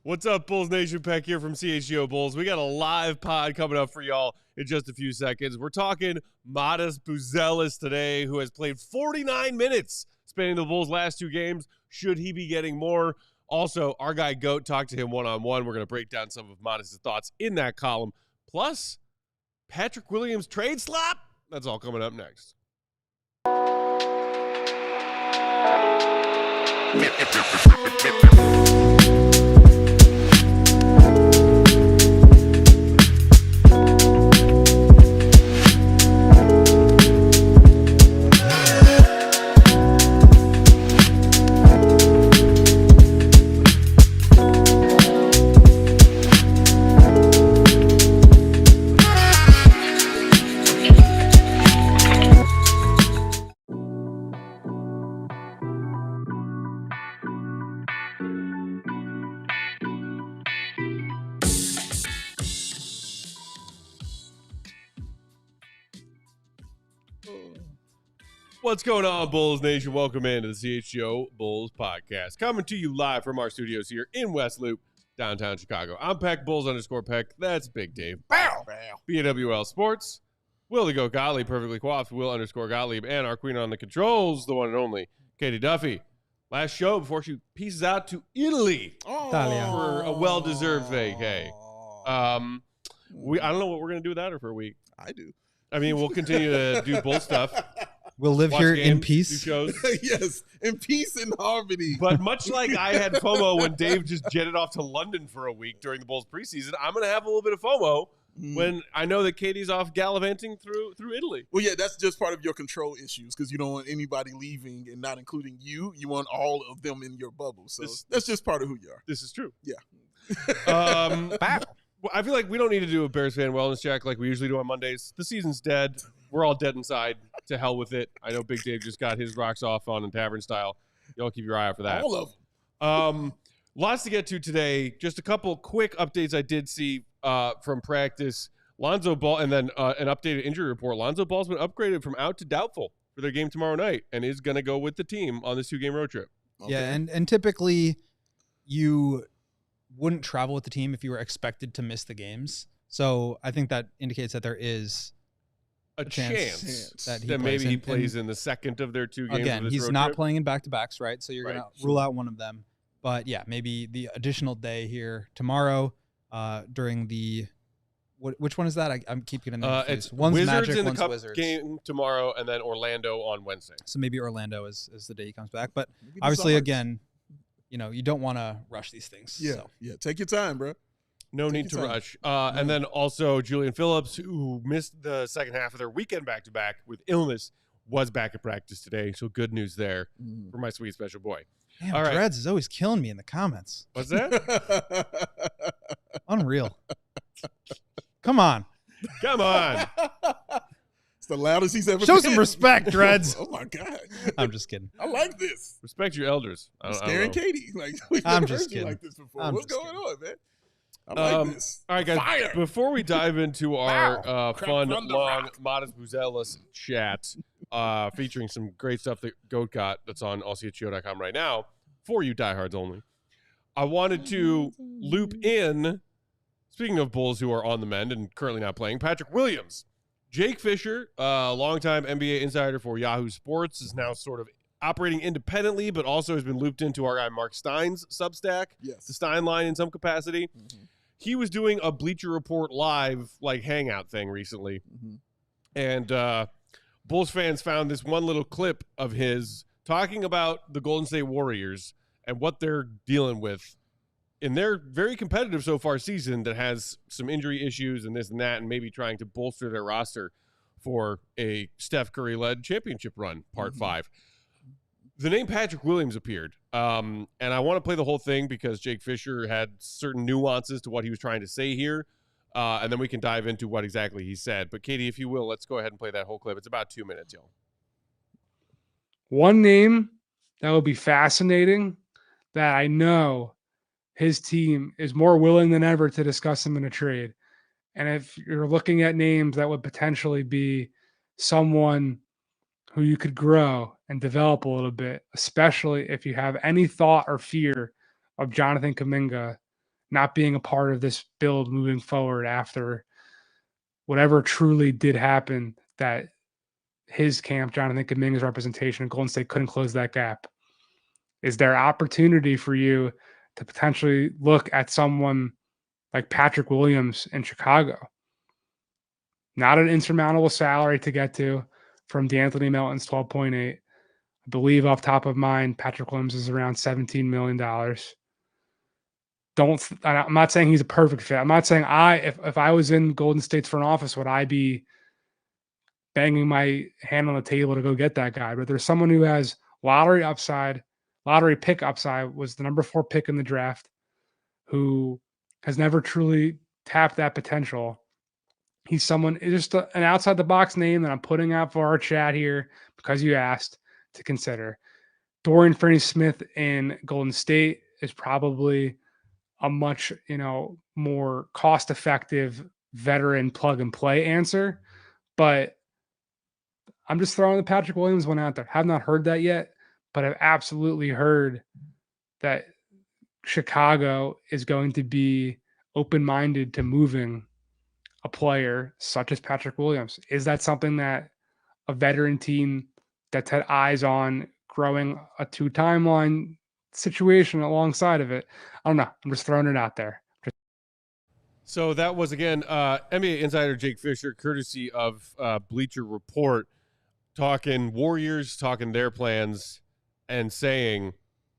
What's up, Bulls Nation? Peck here from CHGO Bulls. We got a live pod coming up for y'all in just a few seconds. We're talking Matas Buzelis today, who has played 49 minutes spanning the Bulls' last two games. Should he be getting more? Also, our guy Goat talked to him one-on-one. We're going to break down some of Matas' thoughts in that column. Plus, Patrick Williams trade slap. That's all coming up next. What's going on, Bulls Nation? Welcome into the CHGO Bulls Podcast. Coming to you live from our studios here in West Loop, downtown Chicago. I'm Peck, Bulls_Peck. That's Big Dave. Bow! BWL Sports. Will the Goat Gottlieb, perfectly coiffed. Will_Gottlieb. And our queen on the controls, the one and only, Katie Duffy. Last show before she pieces out to Italy for a well-deserved vacay. I don't know what we're going to do without her for a week. I do. I mean, we'll continue to do Bull stuff. We'll live Watch here games, in peace. do shows. Yes, in peace and harmony. But much like I had FOMO when Dave just jetted off to London for a week during the Bulls preseason, I'm going to have a little bit of FOMO when I know that Katie's off gallivanting through Italy. Well, yeah, that's just part of your control issues because you don't want anybody leaving and not including you. You want all of them in your bubble. So that's just part of who you are. This is true. Yeah. I feel like we don't need to do a Bears fan wellness check like we usually do on Mondays. The season's dead. We're all dead inside. To hell with it. I know Big Dave just got his rocks off on in Tavern Style. Y'all keep your eye out for that. All of them. Lots to get to today. Just a couple quick updates I did see from practice. Lonzo Ball, and then an updated injury report. Lonzo Ball's been upgraded from out to doubtful for their game tomorrow night and is going to go with the team on this 2-game road trip. Okay. Yeah, and typically you wouldn't travel with the team if you were expected to miss the games. So I think that indicates that there is a chance that maybe he plays in the second of their 2 games. Again, of this he's road not trip. playing in back-to-backs, right? So you're going to rule out one of them. But yeah, maybe the additional day here tomorrow during the which one is that? I'm keep getting it's one's Wizards Magic, in the one's Cup Wizards. game tomorrow, and then Orlando on Wednesday. So maybe Orlando is the day he comes back. But obviously, again, you don't want to rush these things. Yeah, so. yeah. Take your time, bro. No need to rush. And then also Julian Phillips, who missed the second half of their weekend back-to-back with illness, was back at practice today. So good news there for my sweet special boy. Damn, all right. Dreads is always killing me in the comments. What's that? Unreal. Come on. Come on. It's the loudest he's ever Show been. some respect, Dreads. Oh, my God. I'm just kidding. I like this. Respect your elders. I'm scaring Katie. Like, we've I'm never just heard you kidding. like this before. I'm What's just going on, man? I like this. All right, guys. Fire. Before we dive into our fun, from the long rock. Matas Buzelis chat, featuring some great stuff that Goat got that's on ALLCITY.com right now, for you diehards only, I wanted to loop in, speaking of Bulls who are on the mend and currently not playing, Patrick Williams. Jake Fischer, longtime NBA insider for Yahoo Sports, is now sort of operating independently, but also has been looped into our guy Mark Stein's Substack, the Stein line in some capacity. He was doing a Bleacher Report live hangout thing recently, and Bulls fans found this one little clip of his talking about the Golden State Warriors and what they're dealing with in their very competitive so far season that has some injury issues and this and that, and maybe trying to bolster their roster for a Steph Curry-led championship run, part 5. The name Patrick Williams appeared, and I want to play the whole thing because Jake Fischer had certain nuances to what he was trying to say here, and then we can dive into what exactly he said. But Katie, if you will, let's go ahead and play that whole clip. It's about 2 minutes, y'all. One name that will be fascinating that I know his team is more willing than ever to discuss him in a trade. And if you're looking at names that would potentially be someone who you could grow and develop a little bit, especially if you have any thought or fear of Jonathan Kuminga, not being a part of this build moving forward after whatever truly did happen, that his camp, Jonathan Kuminga's representation in Golden State, couldn't close that gap? Is there opportunity for you to potentially look at someone like Patrick Williams in Chicago? Not an insurmountable salary to get to from D'Anthony Melton's 12.8. I believe off top of mind, Patrick Williams is around $17 million. I'm not saying he's a perfect fit. I'm not saying if I was in Golden State's front office, would I be banging my hand on the table to go get that guy? But there's someone who has lottery pick upside, was the number 4 pick in the draft, who has never truly tapped that potential. He's just an outside the box name that I'm putting out for our chat here because you asked to consider. Dorian Finney-Smith in Golden State is probably a much, more cost-effective veteran plug-and-play answer. But I'm just throwing the Patrick Williams one out there. Have not heard that yet, but I've absolutely heard that Chicago is going to be open-minded to moving a player such as Patrick Williams. Is that something that a veteran team that's had eyes on growing a 2 timeline situation alongside of it? I don't know. I'm just throwing it out there. So that was, again, NBA insider Jake Fischer, courtesy of Bleacher Report, talking Warriors, talking their plans, and saying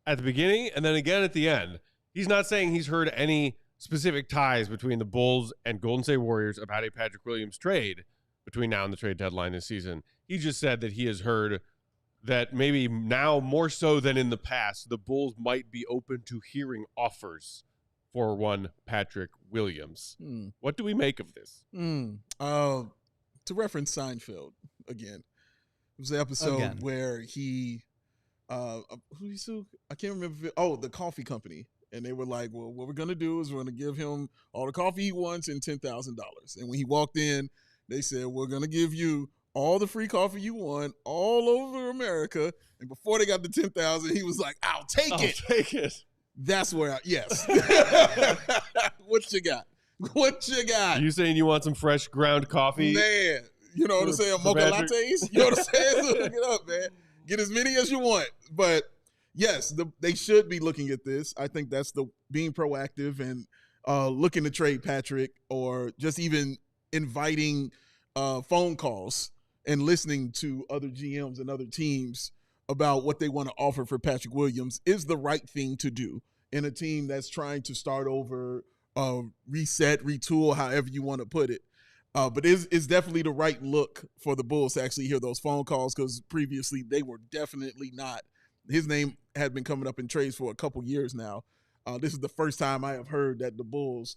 at the beginning and then again at the end, he's not saying he's heard any specific ties between the Bulls and Golden State Warriors about a Patrick Williams trade between now and the trade deadline this season. He just said that he has heard that maybe now more so than in the past, the Bulls might be open to hearing offers for one Patrick Williams. What do we make of this? To reference Seinfeld again, it was the episode where he, who he sued? I can't remember. The coffee company. And they were like, well, what we're going to do is we're going to give him all the coffee he wants and $10,000. And when he walked in, they said, we're going to give you all the free coffee you want all over America. And before they got the $10,000, he was like, I'll take it. That's where yes. What you got? Are you saying you want some fresh ground coffee? Man, you know what I'm saying? Mocha lattes? You know what I'm saying? So look it up, man. Get as many as you want. But yes, they should be looking at this. I think that's being proactive and looking to trade Patrick, or just even inviting phone calls and listening to other GMs and other teams about what they want to offer for Patrick Williams is the right thing to do in a team that's trying to start over, reset, retool, however you want to put it. But it's definitely the right look for the Bulls to actually hear those phone calls, because previously they were definitely not. His name had been coming up in trades for a couple years now. This is the first time I have heard that the Bulls,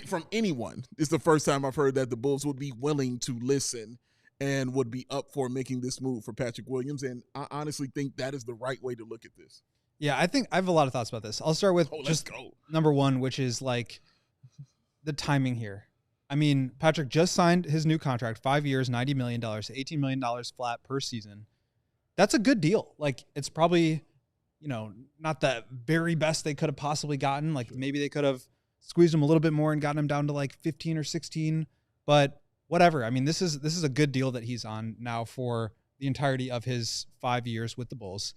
from anyone, it's the first time I've heard that the Bulls would be willing to listen and would be up for making this move for Patrick Williams. And I honestly think that is the right way to look at this. Yeah, I think I have a lot of thoughts about this. I'll start with number one, which is like the timing here. I mean, Patrick just signed his new contract, 5 years, $90 million, $18 million flat per season. That's a good deal. Like, it's probably, not the very best they could have possibly gotten. Like, maybe they could have squeezed him a little bit more and gotten him down to like 15 or 16, but whatever. I mean, this is a good deal that he's on now for the entirety of his 5 years with the Bulls.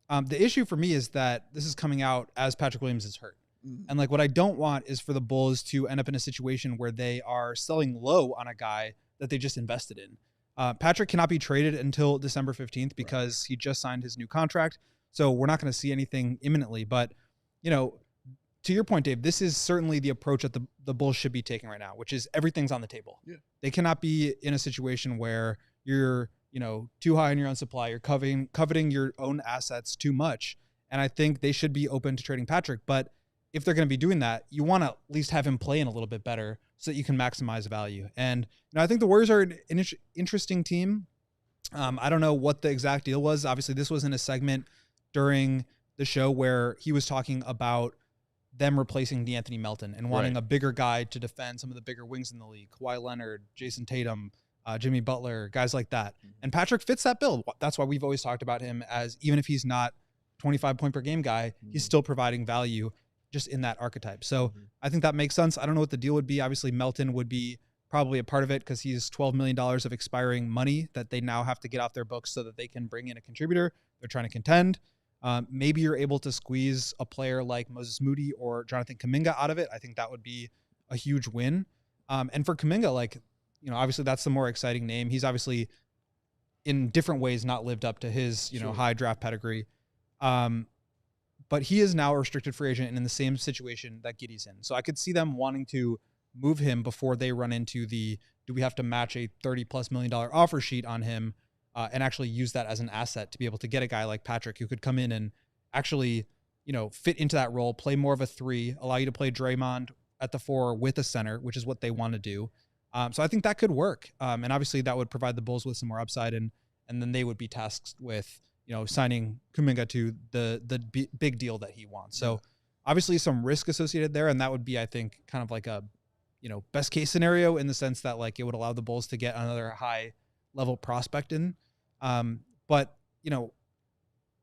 The issue for me is that this is coming out as Patrick Williams is hurt. And like, what I don't want is for the Bulls to end up in a situation where they are selling low on a guy that they just invested in. Patrick cannot be traded until December 15th because he just signed his new contract. So we're not going to see anything imminently. But, to your point, Dave, this is certainly the approach that the Bulls should be taking right now, which is everything's on the table. Yeah. They cannot be in a situation where you're, too high on your own supply. You're coveting your own assets too much. And I think they should be open to trading Patrick. But if they're going to be doing that, you want to at least have him play in a little bit better so that you can maximize value. And I think the Warriors are an interesting team. I don't know what the exact deal was. Obviously, this was in a segment during the show where he was talking about them replacing D'Anthony Melton and wanting a bigger guy to defend some of the bigger wings in the league. Kawhi Leonard, Jason Tatum, Jimmy Butler, guys like that. And Patrick fits that bill. That's why we've always talked about him as, even if he's not 25 point per game guy, he's still providing value just in that archetype. So I think that makes sense. I don't know what the deal would be. Obviously, Melton would be probably a part of it because he's $12 million of expiring money that they now have to get off their books so that they can bring in a contributor. They're trying to contend. Maybe you're able to squeeze a player like Moses Moody or Jonathan Kuminga out of it. I think that would be a huge win. And for Kuminga, like, you know, obviously that's the more exciting name. He's obviously in different ways not lived up to his, you know, high draft pedigree. But he is now a restricted free agent and in the same situation that Giddey's in. So I could see them wanting to move him before they run into do we have to match a $30+ million offer sheet on him and actually use that as an asset to be able to get a guy like Patrick who could come in and actually, you know, fit into that role, play more of a 3, allow you to play Draymond at the 4 with a center, which is what they want to do. So I think that could work. And obviously that would provide the Bulls with some more upside and then they would be tasked with, you know, signing Kuminga to the big deal that he wants. So obviously some risk associated there. And that would be, I think, kind of like a, you know, best case scenario in the sense that like it would allow the Bulls to get another high level prospect in. But, you know,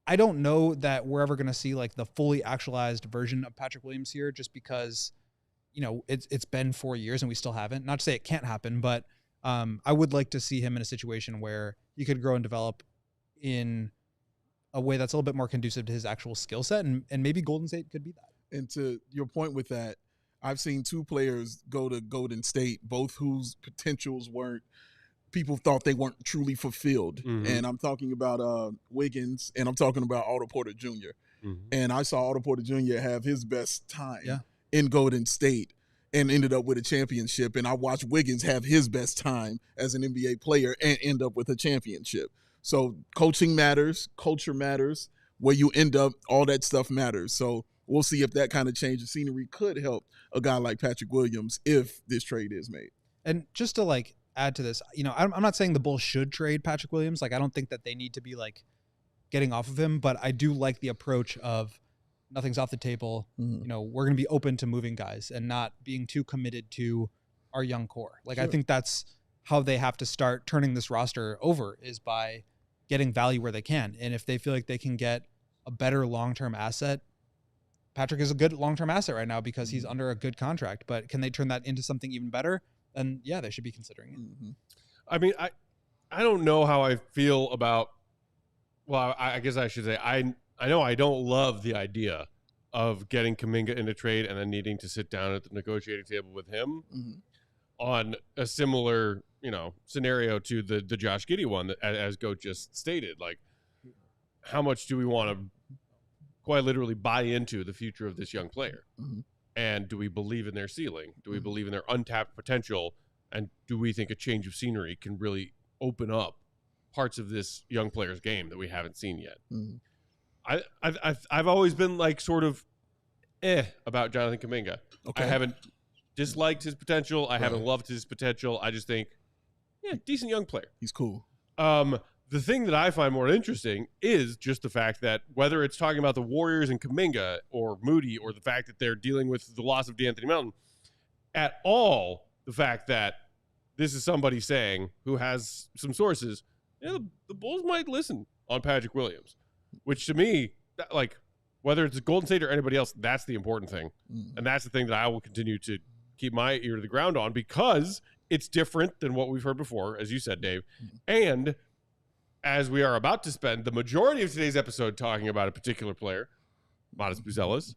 I don't know that we're ever going to see like the fully actualized version of Patrick Williams here just because, you know, it's been 4 years and we still haven't. Not to say it can't happen, but I would like to see him in a situation where he could grow and develop in a way that's a little bit more conducive to his actual skill set. And maybe Golden State could be that. And to your point with that, I've seen 2 players go to Golden State, both whose potentials people thought they weren't truly fulfilled. And I'm talking about Wiggins and I'm talking about Otto Porter Jr. And I saw Otto Porter Jr. have his best time in Golden State and ended up with a championship. And I watched Wiggins have his best time as an NBA player and end up with a championship. So coaching matters, culture matters, where you end up, all that stuff matters. So we'll see if that kind of change of scenery could help a guy like Patrick Williams if this trade is made. And just to like add to this, you know, I'm not saying the Bulls should trade Patrick Williams. Like, I don't think that they need to be like getting off of him, but I do like the approach of nothing's off the table. You know, we're going to be open to moving guys and not being too committed to our young core. Like, I think that's how they have to start turning this roster over is by getting value where they can. And if they feel like they can get a better long-term asset, Patrick is a good long-term asset right now because he's under a good contract, but can they turn that into something even better? Then yeah, they should be considering it. I mean, I don't know how I feel about, well, I guess I should say, I know I don't love the idea of getting Kuminga in a trade and then needing to sit down at the negotiating table with him on a similar, you know, scenario to the Josh Giddey one that, as Goat just stated. Like, how much do we want to quite literally buy into the future of this young player? And do we believe in their ceiling? Do we believe in their untapped potential? And do we think a change of scenery can really open up parts of this young player's game that we haven't seen yet? I've always been like sort of about Jonathan Kuminga. I haven't disliked his potential. I haven't loved his potential. I just think, decent young player. He's cool. The thing that I find more interesting is just the fact that whether it's talking about the Warriors and Kuminga or Moody or the fact that they're dealing with the loss of DeAnthony Melton, at all the fact that this is somebody saying who has some sources, the Bulls might listen on Patrick Williams, which to me, like, whether it's Golden State or anybody else, that's the important thing. And that's the thing that I will continue to keep my ear to the ground on because it's different than what we've heard before, as you said, Dave. And as we are about to spend the majority of today's episode talking about a particular player, Matas Buzelis.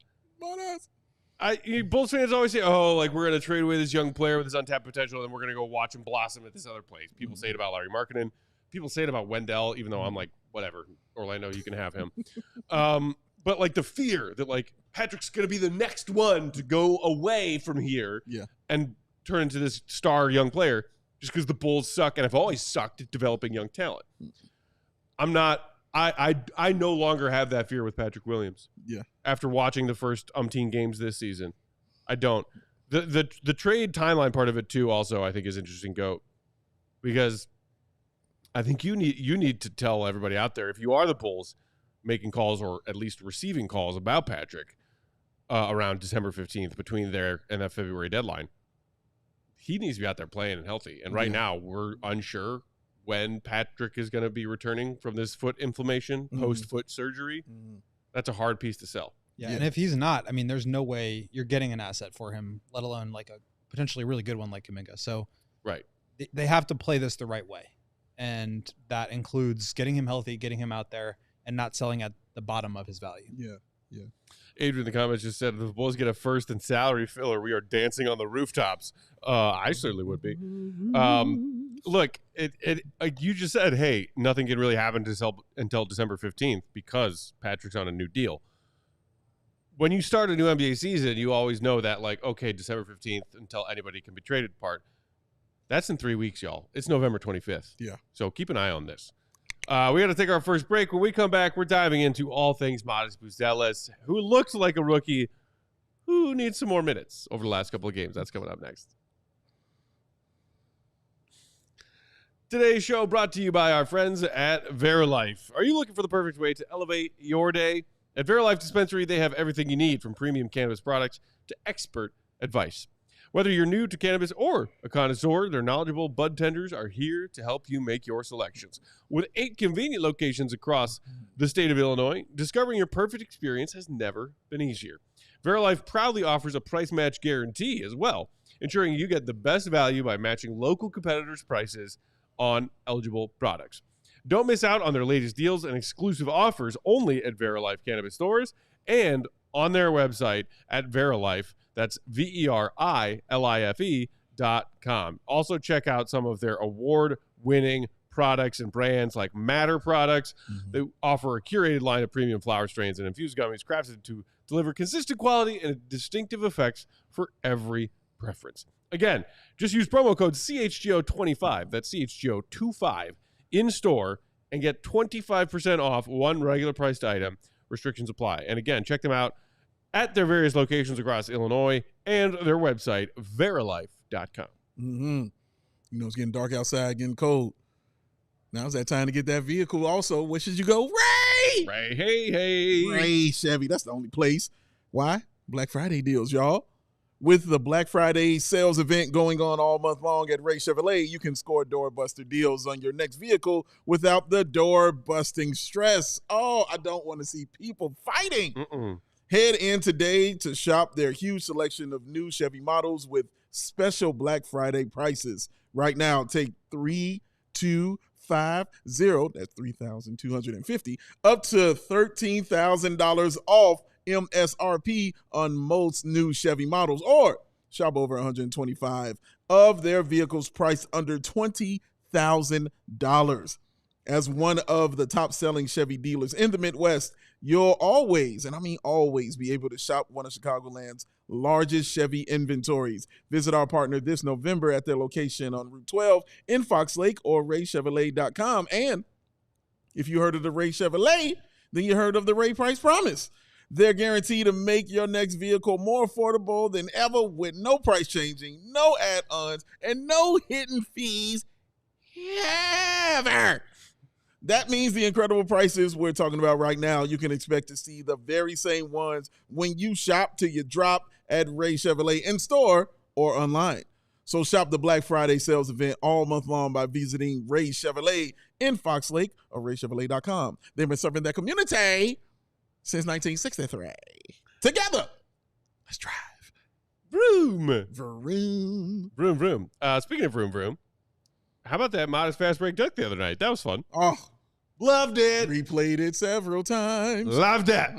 Bulls fans always say, oh, like, we're going to trade away this young player with his untapped potential, and we're going to go watch him blossom at this other place. People say it about Larry Markkinen. People say it about Wendell, even though I'm like, whatever, Orlando, you can have him. But, like, the fear that, like, Patrick's going to be the next one to go away from here and turn into this star young player just because the Bulls suck and have always sucked at developing young talent. I no longer have that fear with Patrick Williams. After watching the first umpteen games this season, I don't. The trade timeline part of it too, also I think is interesting, Goat, because I think you need to tell everybody out there, if you are the Bulls making calls or at least receiving calls about Patrick around December 15th between there and that February deadline, he needs to be out there playing and healthy. And right now we're unsure when Patrick is going to be returning from this foot inflammation post foot surgery. That's a hard piece to sell. Yeah, and if he's not, I mean, there's no way you're getting an asset for him, let alone like a potentially really good one like Kuminga. So right, they have to play this the right way, and that includes getting him healthy, getting him out there, and not selling at the bottom of his value. Yeah, yeah. Adrian in the comments just said, if the Bulls get a first and salary filler, we are dancing on the rooftops. I certainly would be. Look, like you just said, hey, nothing can really happen until December 15th because Patrick's on a new deal. When you start a new NBA season, you always know that, like, okay, December 15th until anybody can be traded part. That's in 3 weeks, y'all. It's November 25th. Yeah. So keep an eye on this. We got to take our first break. When we come back, we're diving into all things Matas Buzelis, who looks like a rookie who needs some more minutes over the last couple of games. That's coming up next. Today's show brought to you by our friends at Verilife. Are you looking for the perfect way to elevate your day? At Verilife Dispensary, they have everything you need, from premium cannabis products to expert advice. Whether you're new to cannabis or a connoisseur, their knowledgeable bud tenders are here to help you make your selections. With 8 convenient locations across the state of Illinois, discovering your perfect experience has never been easier. Verilife proudly offers a price match guarantee as well, ensuring you get the best value by matching local competitors' prices on eligible products. Don't miss out on their latest deals and exclusive offers only at Verilife Cannabis stores and on their website at Verilife. That's VERILIFE.com. Also check out some of their award-winning products and brands like Matter products. They offer a curated line of premium flower strains and infused gummies crafted to deliver consistent quality and distinctive effects for every preference. Again, just use promo code CHGO25, that's CHGO25, in store and get 25% off one regular priced item. Restrictions apply. And again, check them out at their various locations across Illinois and their website, verilife.com. You know, it's getting dark outside, getting cold. Now's that time to get that vehicle. Also, where should you go? Ray! Ray, hey. Ray Chevy. That's the only place. Why? Black Friday deals, y'all. With the Black Friday sales event going on all month long at Ray Chevrolet, you can score doorbuster deals on your next vehicle without the door-busting stress. Oh, I don't want to see people fighting. Head in today to shop their huge selection of new Chevy models with special Black Friday prices. Right now, take 3,250, that's $3,250, up to $13,000 off MSRP on most new Chevy models, or shop over 125 of their vehicles priced under $20,000. As one of the top-selling Chevy dealers in the Midwest, you'll always, and I mean always, be able to shop one of Chicagoland's largest Chevy inventories. Visit our partner this November at their location on Route 12 in Fox Lake or raychevrolet.com. And if you heard of the Ray Chevrolet, then you heard of the Ray Price Promise. They're guaranteed to make your next vehicle more affordable than ever with no price changing, no add-ons, and no hidden fees ever. That means the incredible prices we're talking about right now, you can expect to see the very same ones when you shop till you drop at Ray Chevrolet in store or online. So shop the Black Friday sales event all month long by visiting Ray Chevrolet in Fox Lake or raychevrolet.com. They've been serving their community since 1963. Together, let's drive. Vroom. Vroom. Vroom, vroom. Speaking of vroom, vroom, how about that Matas fast break dunk the other night? That was fun. Oh, loved it. Replayed it several times. Loved it.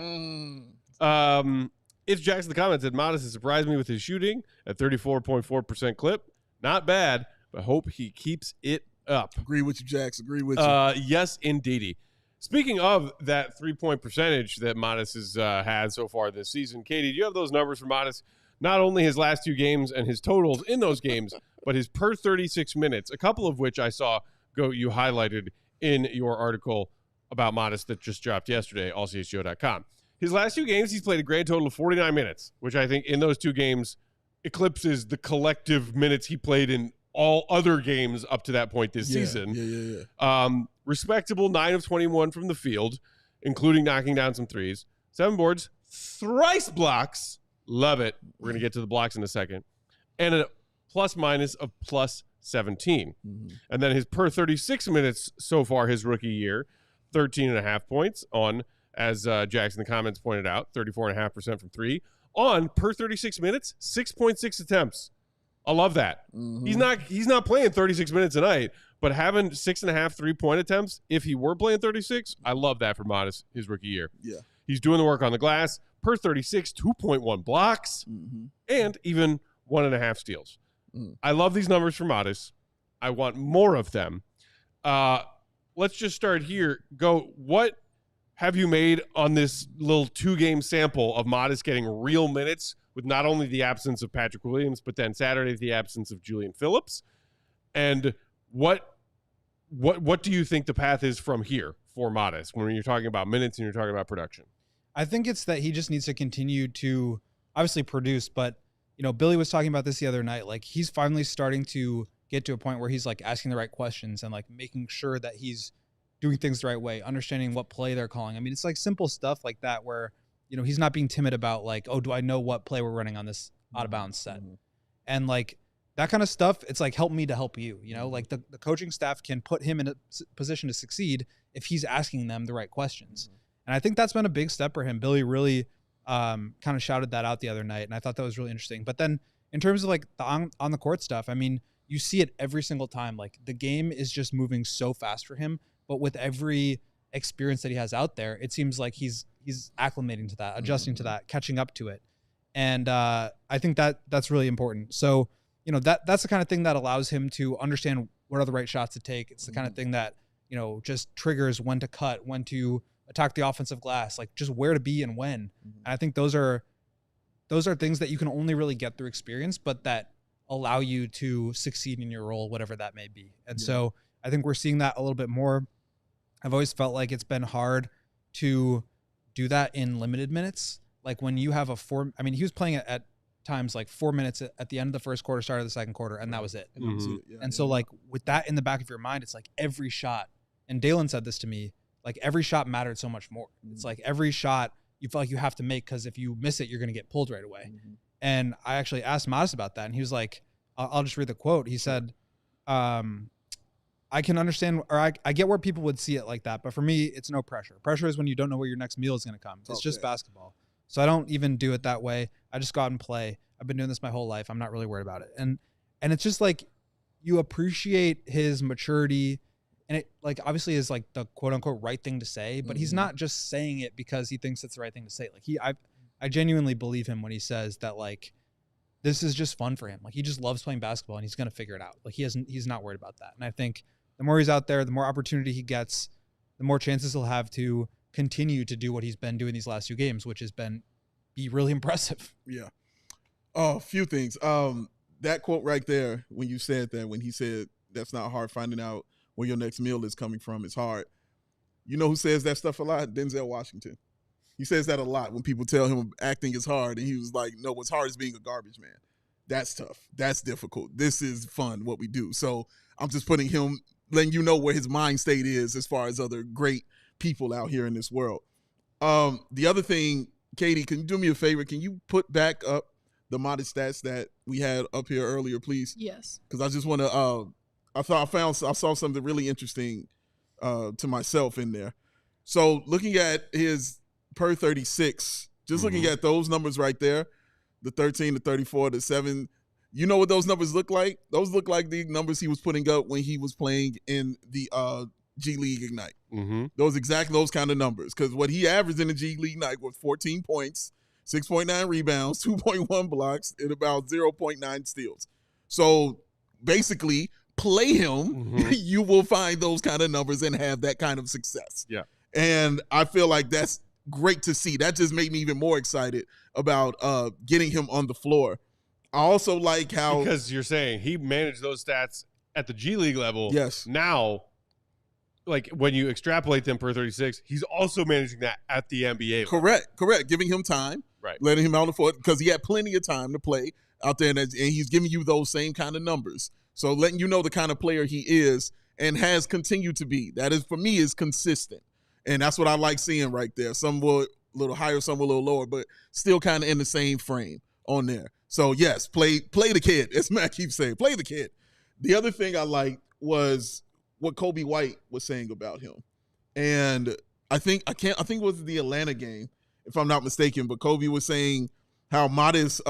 It's Jackson in the comments that Matas has surprised me with his shooting at 34.4% clip. Not bad, but hope he keeps it up. Agree with you, Jax. Agree with you. Yes, indeedy. Speaking of that 3-point percentage that Matas has had so far this season, Katie, do you have those numbers for Matas? Not only his last 2 games and his totals in those games, but his per 36 minutes, a couple of which I saw you highlighted in your article about Matas that just dropped yesterday, ALLCITY.com. His last 2 games, he's played a grand total of 49 minutes, which I think in those 2 games eclipses the collective minutes he played in all other games up to that point this season. Respectable 9 of 21 from the field, including knocking down some threes. 7 boards, thrice blocks. Love it. We're going to get to the blocks in a second. And a plus-minus of plus 17. And then his per 36 minutes so far his rookie year, 13.5 points on as Jackson in the comments pointed out, 34.5% from 3. On per 36 minutes, 6.6 attempts. I love that. Mm-hmm. He's not playing 36 minutes a night, but having 6.5 3-point attempts, if he were playing 36, I love that for Matas his rookie year. Yeah. He's doing the work on the glass. Per 36, 2.1 blocks, and even 1.5 steals. I love these numbers for Matas. I want more of them. Let's just start here. What have you made on this little 2-game sample of Matas getting real minutes with not only the absence of Patrick Williams, but then Saturday the absence of Julian Phillips? And what do you think the path is from here for Matas when you're talking about minutes and you're talking about production? I think it's that he just needs to continue to obviously produce, but Billy was talking about this the other night. Like, he's finally starting to get to a point where he's like asking the right questions and like making sure that he's doing things the right way, understanding what play they're calling. I mean, it's like simple stuff like that where, he's not being timid about like, oh, do I know what play we're running on this out of bounds set? And like that kind of stuff, it's like, help me to help you, like the coaching staff can put him in a position to succeed if he's asking them the right questions. And I think that's been a big step for him. Billy really kind of shouted that out the other night, and I thought that was really interesting. But then in terms of like the on the court stuff, I mean, you see it every single time. Like, the game is just moving so fast for him, but with every experience that he has out there, it seems like he's acclimating to that, adjusting to that, catching up to it. And I think that's really important. So, that's the kind of thing that allows him to understand what are the right shots to take. It's the kind of thing that, just triggers when to cut, when to attack the offensive glass, like just where to be and when. And I think those are things that you can only really get through experience, but that allow you to succeed in your role, whatever that may be. And so I think we're seeing that a little bit more. I've always felt like it's been hard to do that in limited minutes. Like, when you have he was playing at times like 4 minutes at the end of the first quarter, start of the second quarter, and that was it. And so like with that in the back of your mind, it's like every shot, and Dalen said this to me, like every shot mattered so much more. It's like every shot you feel like you have to make, because if you miss it, you're going to get pulled right away. And I actually asked Matas about that, and he was like, I'll just read the quote. He said, I can understand, or I get where people would see it like that, but for me, it's no pressure. Pressure is when you don't know where your next meal is going to come. It's just basketball. So I don't even do it that way. I just go out and play. I've been doing this my whole life. I'm not really worried about it. And it's just like, you appreciate his maturity, and it like obviously is like the quote unquote right thing to say, but he's not just saying it because he thinks it's the right thing to say. Like I genuinely believe him when he says that, like, this is just fun for him. Like, he just loves playing basketball, and he's going to figure it out. Like, he's not worried about that. And I think the more he's out there, the more opportunity he gets, the more chances he'll have to continue to do what he's been doing these last 2 games, which has be really impressive. Yeah. Oh, a few things. That quote right there, when you said that, when he said that's not hard, finding out where your next meal is coming from, it's hard. You know who says that stuff a lot? Denzel Washington. He says that a lot when people tell him acting is hard, and he was like, no, what's hard is being a garbage man. That's tough. That's difficult. This is fun, what we do. So I'm just putting him, letting you know where his mind state is as far as other great people out here in this world. The other thing, Katie, can you do me a favor? Can you put back up the Matas stats that we had up here earlier, please? Yes. Because I just want to, I saw something really interesting to myself in there. So looking at his per 36, just looking at those numbers right there, the 13, the 34, the 7, you know what those numbers look like? Those look like the numbers he was putting up when he was playing in the G League Ignite. Those kind of numbers, because what he averaged in the G League Ignite was 14 points, 6.9 rebounds, 2.1 blocks, and about 0.9 steals. So basically, play him, you will find those kind of numbers and have that kind of success. Yeah. And I feel like that's great to see. That just made me even more excited about getting him on the floor. I also like how, because you're saying he managed those stats at the G League level. Yes. Now, like when you extrapolate them per 36, he's also managing that at the NBA level. Correct. Giving him time, right? Letting him out on the floor, because he had plenty of time to play out there, and he's giving you those same kind of numbers. So letting you know the kind of player he is and has continued to be. That is, for me, is consistent. And that's what I like seeing right there. Some were a little higher, some were a little lower, but still kind of in the same frame on there. So, yes, play the kid, as Matt keeps saying. Play the kid. The other thing I liked was what Kobe White was saying about him. And I think it was the Atlanta game, if I'm not mistaken, but Kobe was saying how Matas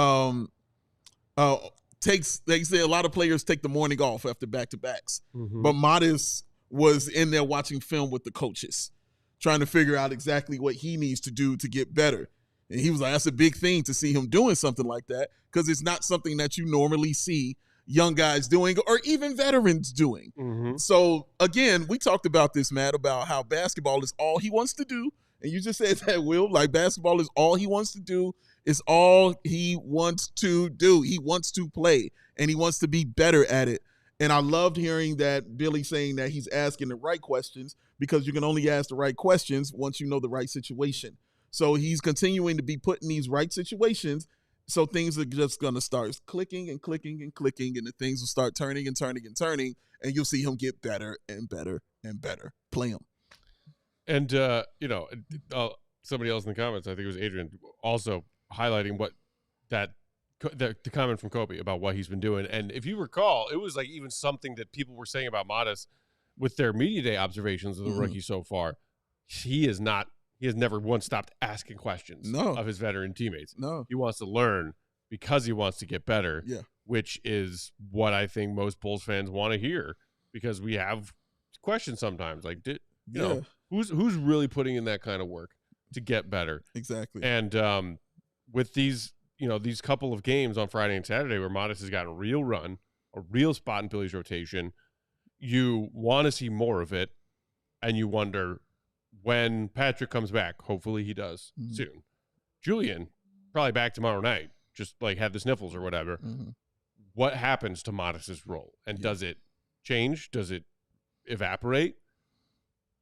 they say a lot of players take the morning off after back-to-backs. Mm-hmm. But Matas was in there watching film with the coaches, trying to figure out exactly what he needs to do to get better. And he was like, that's a big thing to see him doing something like that, because it's not something that you normally see young guys doing or even veterans doing. Mm-hmm. So, again, we talked about this, Matt, about how basketball is all he wants to do. And you just said that, Will, like basketball is all he wants to do. It's all he wants to do. He wants to play, and he wants to be better at it. And I loved hearing that Billy saying that he's asking the right questions, because you can only ask the right questions once you know the right situation. So he's continuing to be put in these right situations, so things are just going to start clicking and clicking and clicking, and the things will start turning and turning and turning, and you'll see him get better and better and better. Play him. And, somebody else in the comments, I think it was Adrian, also highlighting what the comment from Kobe about what he's been doing. And if you recall, it was like even something that people were saying about Matas with their media day observations of the rookie so far. He has never once stopped asking questions of his veteran teammates. No. He wants to learn because he wants to get better, Yeah. which is what I think most Bulls fans want to hear, because we have questions sometimes. Like, you know, who's really putting in that kind of work to get better? Exactly. And with these couple of games on Friday and Saturday where Matas has gotten a real run, a real spot in Billy's rotation, you want to see more of it, and you wonder when Patrick comes back. Hopefully he does soon. Julian, probably back tomorrow night, just like had the sniffles or whatever. What happens to Matas's role? And does it change? Does it evaporate?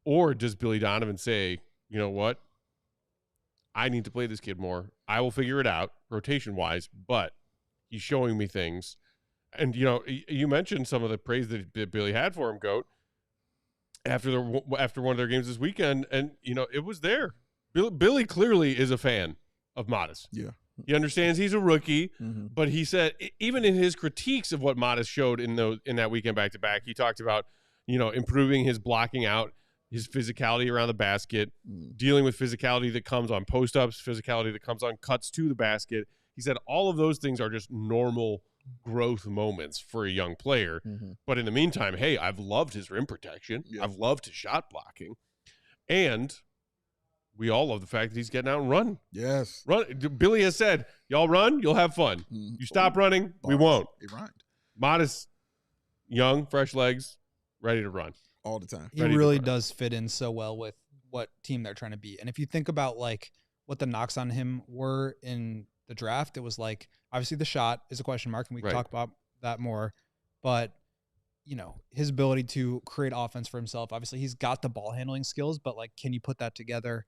Or does Billy Donovan say, you know what? I need to play this kid more. I will figure it out rotation-wise, but he's showing me things. And, you mentioned some of the praise that Billy had for him, Goat, after one of their games this weekend, and, it was there. Billy clearly is a fan of Matas. Yeah. He understands he's a rookie, but he said, even in his critiques of what Matas showed in that weekend back-to-back, he talked about, improving his blocking out, his physicality around the basket, dealing with physicality that comes on post-ups, physicality that comes on cuts to the basket. He said all of those things are just normal growth moments for a young player. But in the meantime, hey, I've loved his rim protection. Yeah. I've loved his shot blocking. And we all love the fact that he's getting out and running. Yes. Billy has said, y'all run, you'll have fun. You stop running, we won't. It rhymed. Matas, young, fresh legs, ready to run. All the time. He really does fit in so well with what team they're trying to be. And if you think about like what the knocks on him were in the draft, it was like, obviously the shot is a question mark, and we can talk about that more, but his ability to create offense for himself, obviously he's got the ball handling skills, but like, can you put that together?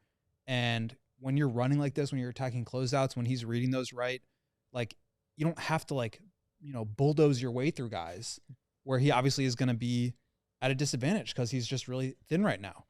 And when you're running like this, when you're attacking closeouts, when he's reading those right, like you don't have to bulldoze your way through guys, where he obviously is going to be at a disadvantage because he's just really thin right now.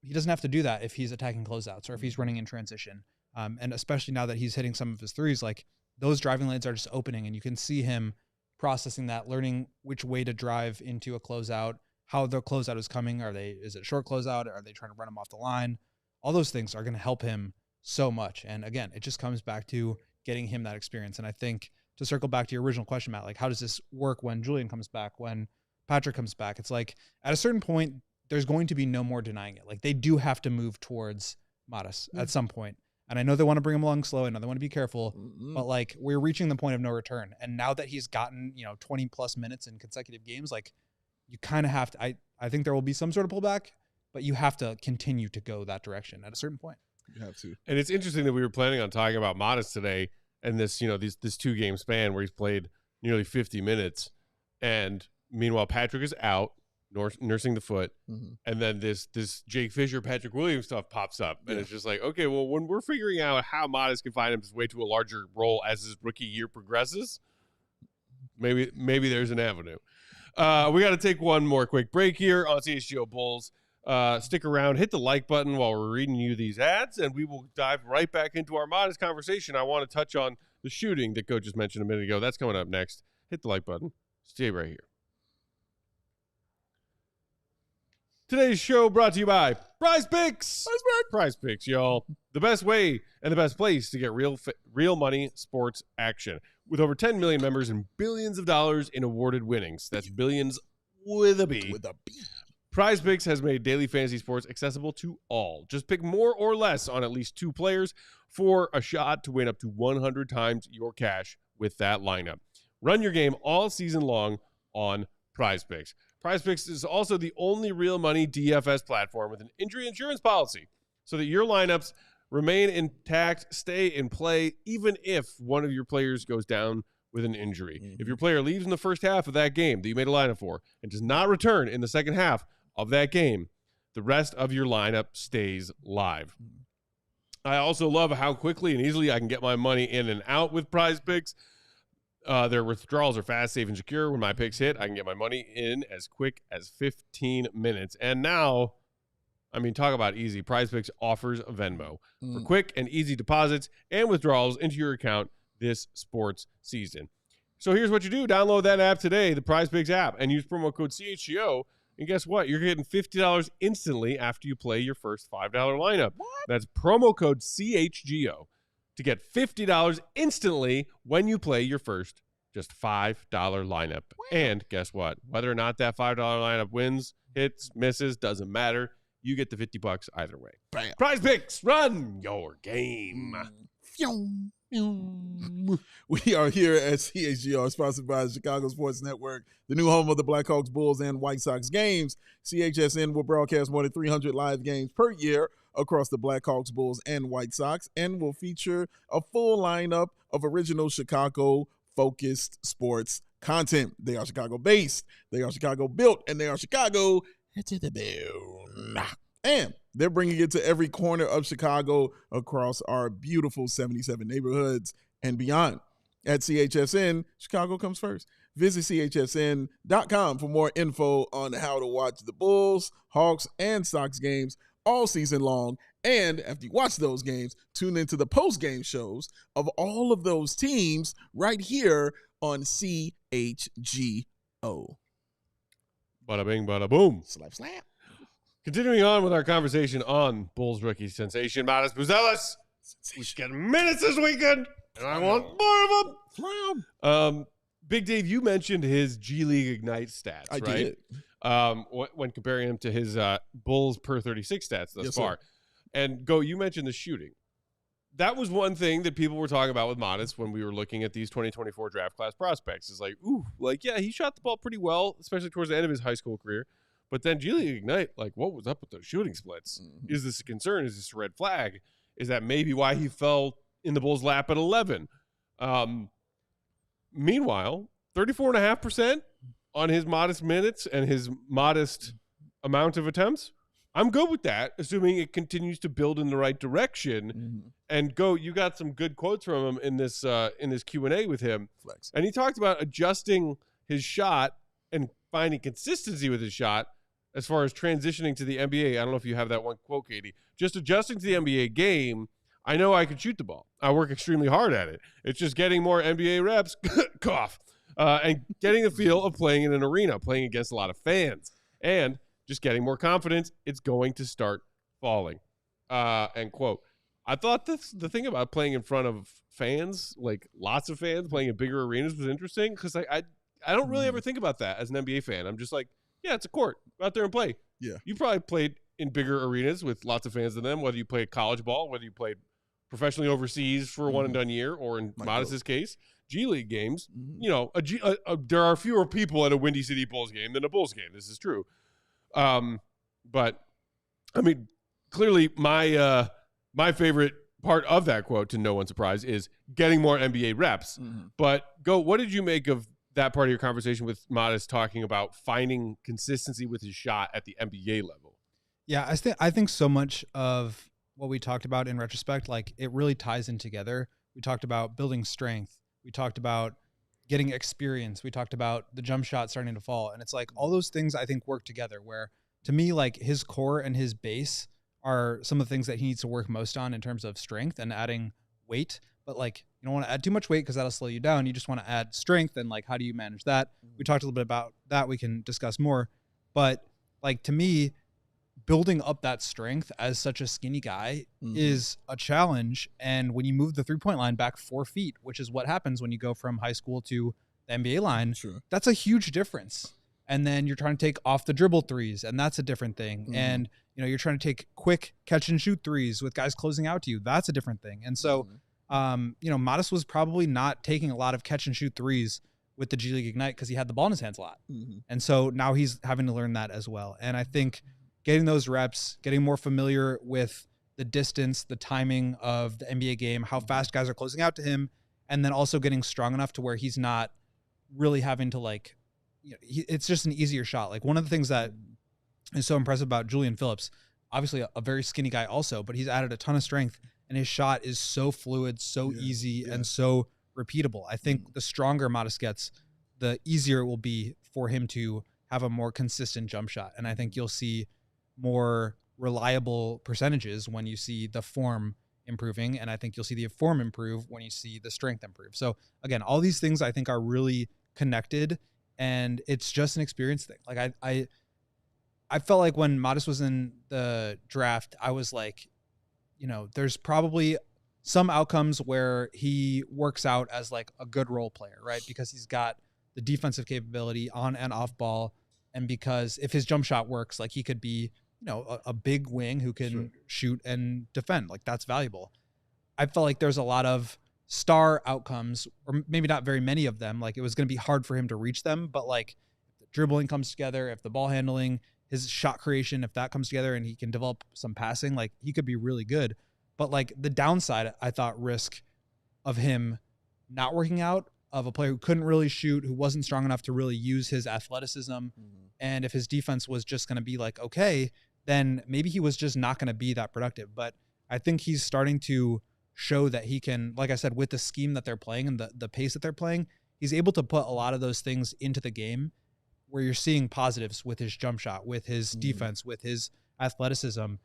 He doesn't have to do that if he's attacking closeouts or if he's running in transition. And especially now that he's hitting some of his threes, like those driving lanes are just opening, and you can see him processing that, learning which way to drive into a closeout, how the closeout is coming. Is it a short closeout? Are they trying to run him off the line? All those things are going to help him so much. And again, it just comes back to getting him that experience. And I think, to circle back to your original question, Matt, like how does this work when Julian comes back, when Patrick comes back? It's like at a certain point, there's going to be no more denying it. Like they do have to move towards Matas at some point. And I know they want to bring him along slow. I know they want to be careful, but like we're reaching the point of no return. And now that he's gotten, 20 plus minutes in consecutive games, like you kind of have to, I think there will be some sort of pullback, but you have to continue to go that direction at a certain point. You have to. And it's interesting that we were planning on talking about Matas today, and this, this 2-game span where he's played nearly 50 minutes. And meanwhile, Patrick is out nursing the foot. And then this Jake Fischer, Patrick Williams stuff pops up. And it's just like, okay, well, when we're figuring out how Matas can find his way to a larger role as his rookie year progresses, maybe there's an avenue. We got to take one more quick break here on CHGO Bulls. Stick around, hit the like button while we're reading you these ads, and we will dive right back into our Matas conversation. I want to touch on the shooting that Coach just mentioned a minute ago. That's coming up next. Hit the like button. Stay right here. Today's show brought to you by Prize Picks. Prize Picks, y'all. The best way and the best place to get real money sports action. With over 10 million members and billions of dollars in awarded winnings. That's billions with a B. Prize Picks has made daily fantasy sports accessible to all. Just pick more or less on at least 2 players for a shot to win up to 100 times your cash with that lineup. Run your game all season long on Prize Picks. Prize Picks is also the only real money DFS platform with an injury insurance policy so that your lineups remain intact, stay in play, even if one of your players goes down with an injury. Mm-hmm. If your player leaves in the first half of that game that you made a lineup for and does not return in the second half of that game, the rest of your lineup stays live. I also love how quickly and easily I can get my money in and out with Prize Picks. Their withdrawals are fast, safe, and secure. When my picks hit, I can get my money in as quick as 15 minutes. And now, I mean, talk about easy. Prize Picks offers Venmo for quick and easy deposits and withdrawals into your account this sports season. So here's what you do. Download that app today, the Prize Picks app, and use promo code CHGO. And guess what? You're getting $50 instantly after you play your first $5 lineup. What? That's promo code CHGO to get $50 instantly when you play your first just $5 lineup. Wow. And guess what? Whether or not that $5 lineup wins, hits, misses, doesn't matter. You get the $50 either way. Bam. Prize Picks, run your game. We are here at CHGO, sponsored by the Chicago Sports Network, the new home of the Blackhawks, Bulls, and White Sox games. CHSN will broadcast more than 300 live games per year across the Blackhawks, Bulls, and White Sox, and will feature a full lineup of original Chicago-focused sports content. They are Chicago-based, they are Chicago-built, and they are Chicago to the bone. And they're bringing it to every corner of Chicago across our beautiful 77 neighborhoods and beyond. At CHSN, Chicago comes first. Visit CHSN.com for more info on how to watch the Bulls, Hawks, and Sox games all season long. And after you watch those games, tune into the post-game shows of all of those teams right here on CHGO. Bada bing, bada boom. Slap, slap. Continuing on with our conversation on Bulls rookie sensation, Matas Buzelis. We should get minutes this weekend, and I want more of them. Big Dave, you mentioned his G League Ignite stats, I right? did. When comparing him to his Bulls per 36 stats thus far. Sir. And you mentioned the shooting. That was one thing that people were talking about with Matas when we were looking at these 2024 draft class prospects. Is like, yeah, he shot the ball pretty well, especially towards the end of his high school career. But then G League Ignite, like, what was up with those shooting splits? Mm-hmm. Is this a concern? Is this a red flag? Is that maybe why he fell in the Bulls' lap at 11? Meanwhile, 34.5% on his modest minutes and his modest amount of attempts. I'm good with that, assuming it continues to build in the right direction. Mm-hmm. And you got some good quotes from him in this Q&A with him. Flex. And he talked about adjusting his shot and finding consistency with his shot as far as transitioning to the NBA. I don't know if you have that one quote, Katie. Just adjusting to the NBA game, I know I can shoot the ball. I work extremely hard at it. It's just getting more NBA reps, cough, and getting the feel of playing in an arena, playing against a lot of fans, and just getting more confidence. It's going to start falling, end quote. I thought the thing about playing in front of fans, like lots of fans, playing in bigger arenas was interesting because I don't really ever think about that as an NBA fan. I'm just like, yeah, it's a court. Go out there and play. Yeah. You probably played in bigger arenas with lots of fans in them, whether you played college ball, whether you played professionally overseas for a one-and-done year, or in Matas' case, G League games. Mm-hmm. You know, there are fewer people at a Windy City Bulls game than a Bulls game. This is true. But, I mean, clearly my favorite part of that quote, to no one's surprise, is getting more NBA reps. Mm-hmm. But, what did you make of that part of your conversation with Matas talking about finding consistency with his shot at the NBA level? Yeah, I think so much of what we talked about in retrospect, like, it really ties in together. We talked about building strength. We talked about getting experience. We talked about the jump shot starting to fall. And it's like all those things I think work together, where to me, like, his core and his base are some of the things that he needs to work most on in terms of strength and adding weight. But, like, you don't want to add too much weight because that'll slow you down. You just want to add strength, and, like, how do you manage that? We talked a little bit about that. We can discuss more. But, like, to me, building up that strength as such a skinny guy is a challenge. And when you move the 3-point line back 4 feet, which is what happens when you go from high school to the NBA line, that's a huge difference. And then you're trying to take off the dribble threes, and that's a different thing. And, you're trying to take quick catch and shoot threes with guys closing out to you. That's a different thing. And so, Matas was probably not taking a lot of catch and shoot threes with the G League Ignite because he had the ball in his hands a lot. And so now he's having to learn that as well. And I think getting those reps, getting more familiar with the distance, the timing of the NBA game, how fast guys are closing out to him, and then also getting strong enough to where he's not really having to it's just an easier shot. Like one of the things that is so impressive about Julian Phillips, obviously a very skinny guy also, but he's added a ton of strength and his shot is so fluid, so easy, and so repeatable. I think the stronger Matas gets, the easier it will be for him to have a more consistent jump shot. And I think you'll see more reliable percentages when you see the form improving. And I think you'll see the form improve when you see the strength improve. So again, all these things I think are really connected, and it's just an experience thing. Like I felt like when Matas was in the draft, I was like, there's probably some outcomes where he works out as like a good role player, right? Because he's got the defensive capability on and off ball. And because if his jump shot works, like he could be, a big wing who can shoot and defend. Like that's valuable. I felt like there's a lot of star outcomes, or maybe not very many of them. Like it was going to be hard for him to reach them, but like the dribbling comes together, if the ball handling, his shot creation, if that comes together and he can develop some passing, like he could be really good. But like the downside, I thought risk of him not working out, of a player who couldn't really shoot, who wasn't strong enough to really use his athleticism. And if his defense was just going to be like, okay, then maybe he was just not going to be that productive. But I think he's starting to show that he can, like I said, with the scheme that they're playing and the pace that they're playing, he's able to put a lot of those things into the game where you're seeing positives with his jump shot, with his defense, with his athleticism.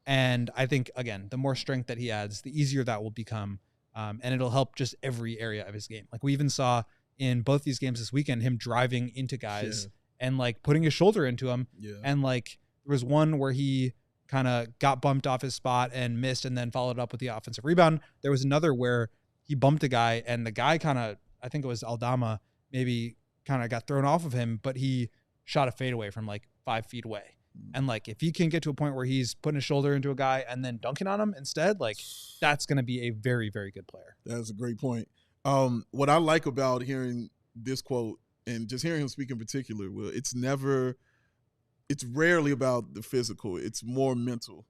And I think, again, the more strength that he adds, the easier that will become. And it'll help just every area of his game. Like we even saw in both these games this weekend, him driving into guys and like putting his shoulder into them. And like there was one where he kind of got bumped off his spot and missed and then followed up with the offensive rebound. There was another where he bumped a guy and the guy kind of, I think it was Aldama, maybe kind of got thrown off of him, but he shot a fadeaway from like 5 feet away. And like, if he can get to a point where he's putting his shoulder into a guy and then dunking on him instead, like that's going to be a very, very good player. That's a great point. What I like about hearing this quote and just hearing him speak in particular, Will, it's rarely about the physical. It's more mental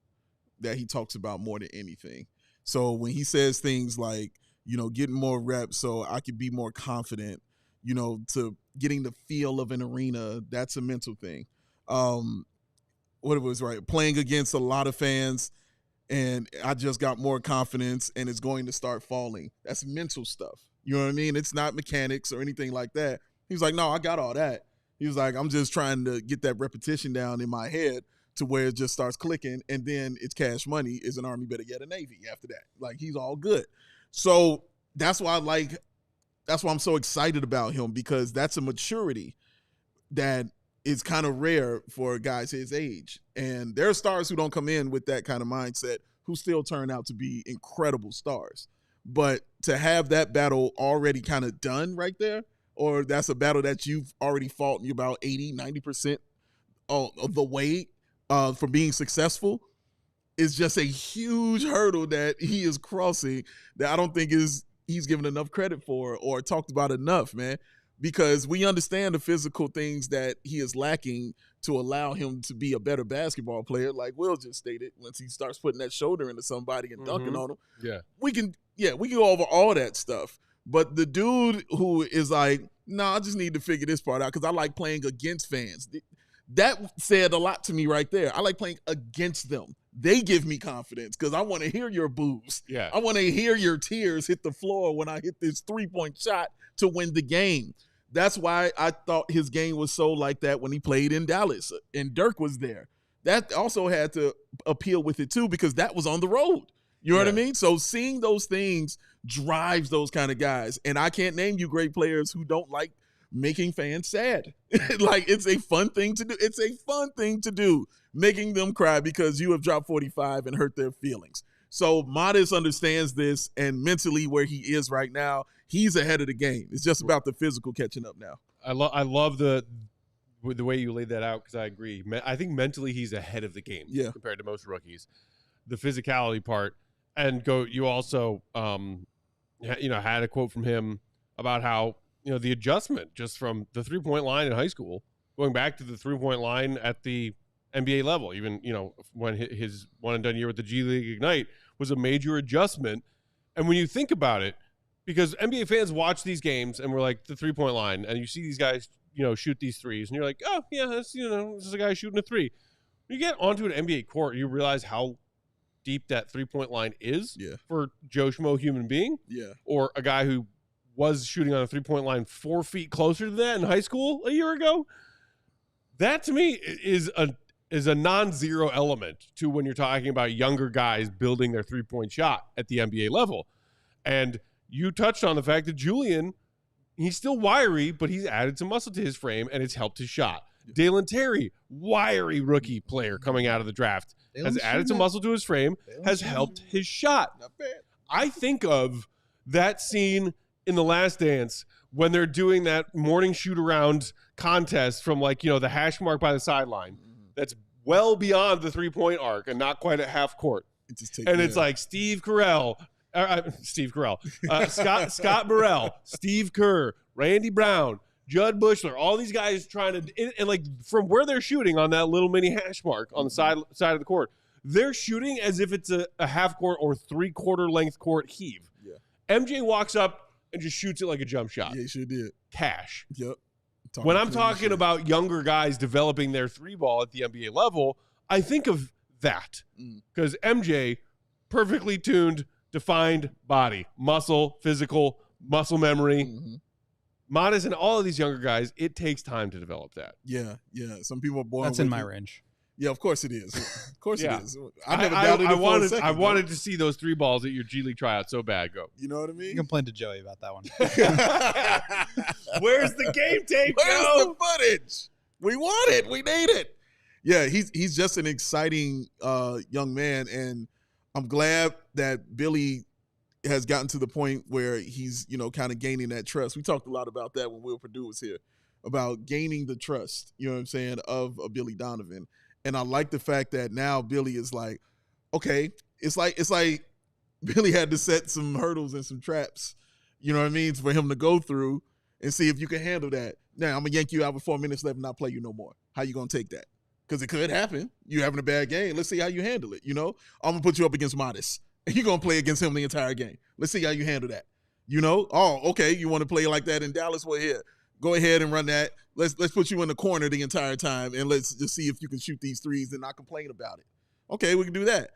that he talks about more than anything. So when he says things like, getting more reps so I could be more confident, to getting the feel of an arena, that's a mental thing. What it was, right? Playing against a lot of fans and I just got more confidence and it's going to start falling. That's mental stuff. You know what I mean? It's not mechanics or anything like that. He's like, no, I got all that. He was like, I'm just trying to get that repetition down in my head to where it just starts clicking, and then it's cash money. Is an Army better get a Navy after that? Like, he's all good. So that's why I'm so excited about him, because that's a maturity that is kind of rare for guys his age. And there are stars who don't come in with that kind of mindset who still turn out to be incredible stars. But to have that battle already kind of done right there, or that's a battle that you've already fought and you're about 80, 90% of the way for being successful, is just a huge hurdle that he is crossing that I don't think he's given enough credit for or talked about enough, man. Because we understand the physical things that he is lacking to allow him to be a better basketball player, like Will just stated. Once he starts putting that shoulder into somebody and dunking on them, we can go over all that stuff. But the dude who is like, nah, I just need to figure this part out because I like playing against fans. That said a lot to me right there. I like playing against them. They give me confidence because I want to hear your boos. Yeah. I want to hear your tears hit the floor when I hit this 3-point shot to win the game. That's why I thought his game was so like that when he played in Dallas and Dirk was there. That also had to appeal with it too, because that was on the road. You know what I mean? So seeing those things drives those kind of guys. And I can't name you great players who don't like making fans sad. Like, it's a fun thing to do. It's a fun thing to do making them cry because you have dropped 45 and hurt their feelings. So Matas understands this, and mentally where he is right now, he's ahead of the game. It's just about the physical catching up now. I love the way you laid that out because I agree. I think mentally he's ahead of the game compared to most rookies. The physicality part, and you also had a quote from him about how the adjustment just from the 3-point line in high school going back to the 3-point line at the NBA level, even when his one and done year with the G League Ignite was a major adjustment. And when you think about it, because NBA fans watch these games and we're like the 3-point line, and you see these guys shoot these threes, and you're like, oh yeah, that's this is a guy shooting a three. When you get onto an NBA court, you realize how deep that 3-point line is for Joe Schmo human being, or a guy who was shooting on a 3-point line 4 feet closer to that in high school a year ago. That to me is a non-zero element to when you're talking about younger guys building their 3-point shot at the NBA level. And you touched on the fact that Julian, he's still wiry, but he's added some muscle to his frame, and it's helped his shot. Dalen Terry, wiry rookie player coming out of the draft, has added some muscle to his frame, has helped his shot. Not bad. I think of that scene in The Last Dance when they're doing that morning shoot-around contest from the hash mark by the sideline. That's well beyond the 3-point arc and not quite at half court. It's like Steve Carell, Scott Burrell, Steve Kerr, Randy Brown, Judd Bushler, all these guys trying to, and from where they're shooting on that little mini hash mark on the side of the court, they're shooting as if it's a half court or 3/4 length court heave. Yeah. MJ walks up and just shoots it like a jump shot. Yeah, he sure did. Cash. Yep. When I'm talking about younger guys developing their 3-ball at the NBA level, I think of that because MJ, perfectly tuned, defined body, muscle, physical, muscle memory. Matas and all of these younger guys, it takes time to develop that. Yeah. Some people are born. That's in my range. Yeah, of course it is. Of course it is. I never doubted it for a second. I wanted to see those 3 balls at your G League tryout so bad. Go. You know what I mean? You complained to Joey about that one. Where's the game tape? Where's the footage? We want it. We need it. Yeah, he's just an exciting young man, and I'm glad that Billy has gotten to the point where he's kind of gaining that trust. We talked a lot about that when Will Purdue was here, about gaining the trust, you know what I'm saying, of a Billy Donovan. And I like the fact that now Billy is like, okay, it's like Billy had to set some hurdles and some traps, you know what I mean, for him to go through and see if you can handle that. Now, I'm going to yank you out with 4 minutes left and not play you no more. How you going to take that? Because it could happen. You having a bad game. Let's see how you handle it, I'm going to put you up against Matas. And you're going to play against him the entire game. Let's see how you handle that. Oh, okay, you want to play like that in Dallas? Well, here, go ahead and run that. Let's put you in the corner the entire time, and let's just see if you can shoot these threes and not complain about it. Okay, we can do that.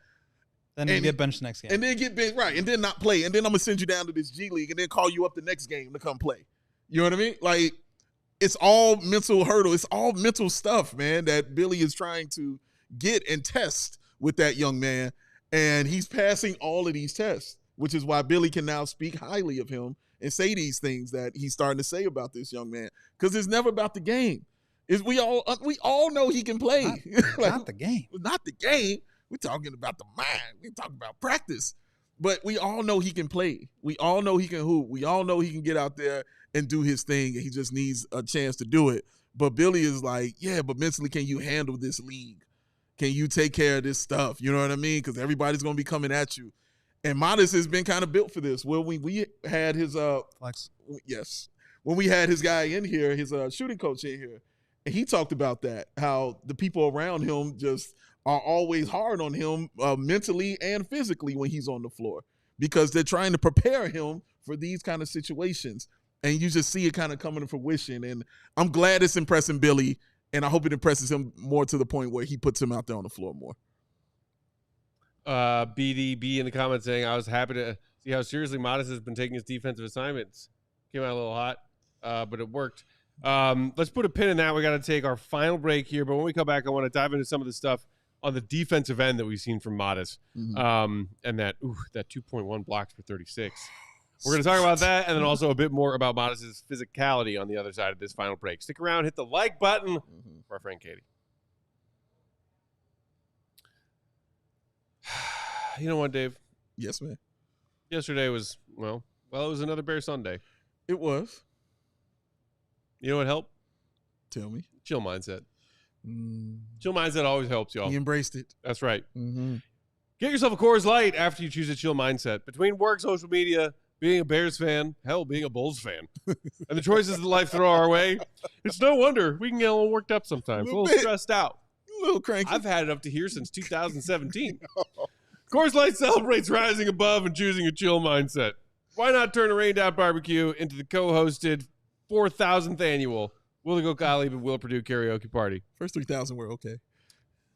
Then you get benched next game. And then get benched, right, and then not play. And then I'm going to send you down to this G League and then call you up the next game to come play. You know what I mean? Like, it's all mental hurdle. It's all mental stuff, man, that Billy is trying to get and test with that young man. And he's passing all of these tests, which is why Billy can now speak highly of him and say these things that he's starting to say about this young man. Because it's never about the game. We all know he can play. Not the game. Not the game. We're talking about the mind. We're talking about practice. But we all know he can play. We all know he can hoop. We all know he can get out there and do his thing, and he just needs a chance to do it. But Billy is like, yeah, but mentally, can you handle this league? Can you take care of this stuff? You know what I mean? Because everybody's going to be coming at you. And Matas has been kind of built for this. Well, we had his flex. Yes. When we had his guy in here, his shooting coach in here, and he talked about that, how the people around him just are always hard on him mentally and physically when he's on the floor because they're trying to prepare him for these kind of situations. And you just see it kind of coming to fruition. And I'm glad it's impressing Billy, and I hope it impresses him more to the point where he puts him out there on the floor more. BDB in the comments saying, I was happy to see how seriously Matas has been taking his defensive assignments. Came out a little hot, but it worked. Let's put a pin in that. We got to take our final break here. But when we come back, I want to dive into some of the stuff on the defensive end that we've seen from Matas. And that 2.1 blocks for 36. We're going to talk about that and then also a bit more about Matas' physicality on the other side of this final break. Stick around, hit the like button for our friend Katie. You know what, Dave? Yes, man. Yesterday was, well, it was another Bear Sunday. It was. You know what helped? Tell me. Chill mindset. Chill mindset always helps, y'all. He embraced it. That's right. Mm-hmm. Get yourself a Coors Light after you choose a chill mindset. Between work, social media, being a Bears fan, hell, being a Bulls fan, and the choices that life throw our way, it's no wonder we can get a little worked up sometimes, a little stressed out. A little cranky. I've had it up to here since 2017. Coors Light celebrates rising above and choosing a chill mindset. Why not turn a rained out barbecue into the co-hosted 4,000th annual Will Go Gottlieb and Will Purdue karaoke party? First 3,000 were okay.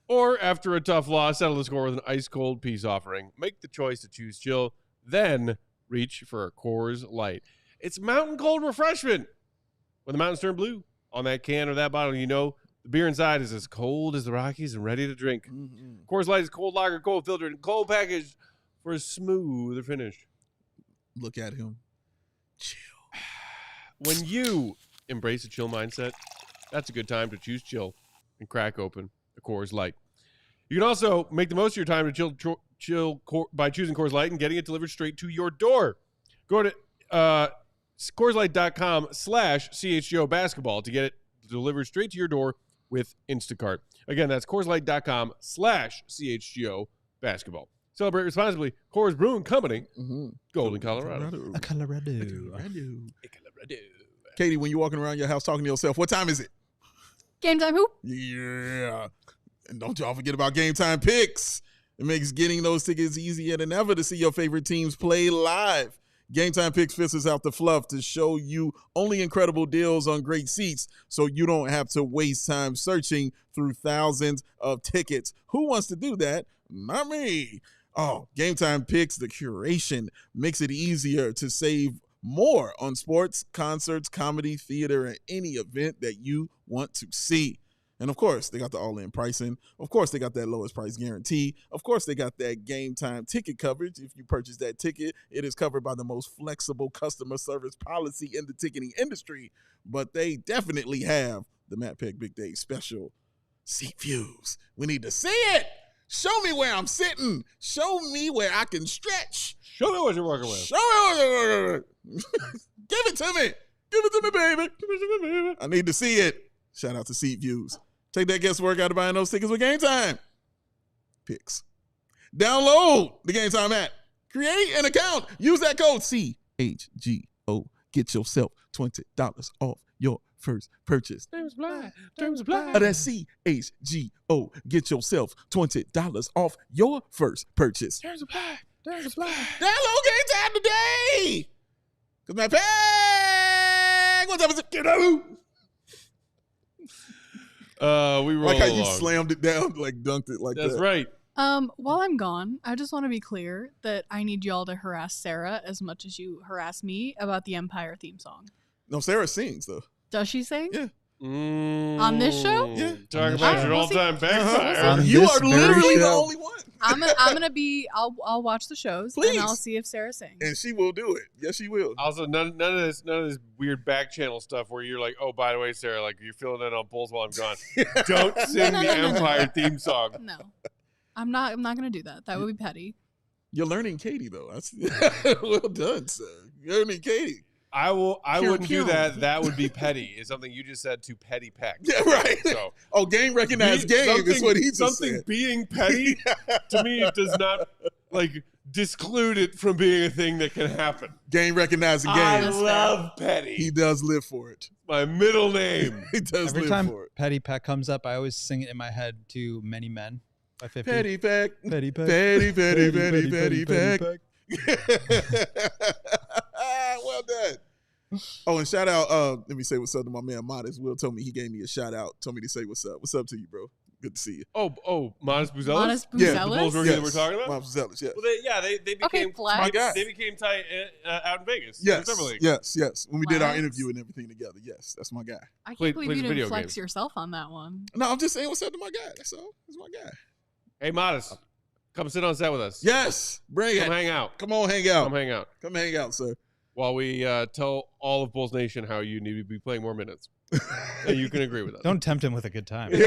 Or after a tough loss, settle the score with an ice-cold peace offering. Make the choice to choose chill, then reach for a Coors Light. It's mountain cold refreshment. When the mountains turn blue on that can or that bottle, you know the beer inside is as cold as the Rockies and ready to drink. Mm-hmm. Coors Light is cold lager, cold filtered, and cold packaged for a smoother finish. Look at him. Chill. When you embrace a chill mindset, that's a good time to choose chill and crack open a Coors Light. You can also make the most of your time to chill by choosing Coors Light and getting it delivered straight to your door. Go to CoorsLight.com/CHGO basketball to get it delivered straight to your door with Instacart. Again, that's CoorsLight.com/CHGO basketball. Celebrate responsibly. Coors Brewing Company, Golden, Colorado. Colorado. Katie, when you're walking around your house talking to yourself, what time is it? Game time hoop. Yeah. And don't y'all forget about Game Time Picks. It makes getting those tickets easier than ever to see your favorite teams play live. Game Time Picks filters out the fluff to show you only incredible deals on great seats so you don't have to waste time searching through thousands of tickets. Who wants to do that? Not me. Oh, Game Time Picks, the curation, makes it easier to save more on sports, concerts, comedy, theater, and any event that you want to see. And of course, they got the all-in pricing. Of course, they got that lowest price guarantee. Of course, they got that Game Time ticket coverage. If you purchase that ticket, it is covered by the most flexible customer service policy in the ticketing industry. But they definitely have the Matt Peck Big Day special seat views. We need to see it. Show me where I'm sitting. Show me where I can stretch. Show me what you're working with. Show me what you're working with. Give it to me. Give it to me, baby. Give it to me, baby. I need to see it. Shout out to Seat Views. Take that guesswork out of buying those tickets with Game Time Picks. Download the Game Time app. Create an account. Use that code CHGO. Get yourself $20 off your first purchase. Terms apply. Terms apply. That's CHGO. Get yourself $20 off your first purchase. Terms apply. Terms apply. Download Game Time today. Because my Peck. What time is it? Get out. We roll like how along. you slammed it down, like dunked it like That's that. right. While I'm gone, I just want to be clear that I need y'all to harass Sarah as much as you harass me about the Empire theme song. No, Sarah sings though. Does she sing? Yeah. On this show? Yeah. Talk about your all-time backfire. On You this are very literally the show. only one. I'm gonna be. I'll watch the shows Please. and I'll see if Sarah sings. And she will do it. Yes, she will. Also, none of this weird back channel stuff where you're like, oh, by the way, Sarah, like you're filling in on Bulls while I'm gone. Don't sing No, the no, no, no, Empire no. theme song. No, I'm not gonna do that. That would be petty. You're learning Katie though. That's well done, sir. You're learning Katie. I Pew, wouldn't do pew. that. That would be petty. Is something you just said to Petty Peck. Yeah, right. So Oh, game recognized game is what he just something said. being petty to me does not like disclude it from being a thing that can happen. Game recognizing I game. love petty. He does live for it. My middle name. He does Every live time for it. Petty Peck comes up, I always sing it in my head to Many Men by 50. Petty Peck. Petty Peck. Petty, petty, petty, petty, Peck. Well done. Oh, and shout out, let me say what's up to my man Matas. Will told me he gave me a shout out, told me to say what's up. What's up to you, bro? Good to see you. Oh, Matas Buzelis? Matas Yeah, the Bulls Buzelis? rookie that we're talking about? Matas Buzelis, yes. Well, they became Flex. My guy. they became tight out in Vegas. Yes, Summer League. yes. When we did our Flex. interview and everything together, yes, that's my guy. I can't Played believe you video didn't flex games. yourself on that one. No, I'm just saying what's up to my guy. That's all. That's my guy. Hey, Matas, come sit on set with us. Yes, bring Come it. hang out. Come on, hang out. Come hang out. Come hang out, sir. while we tell all of Bulls Nation how you need to be playing more minutes. And you can agree with us. Don't tempt him with a good time. Would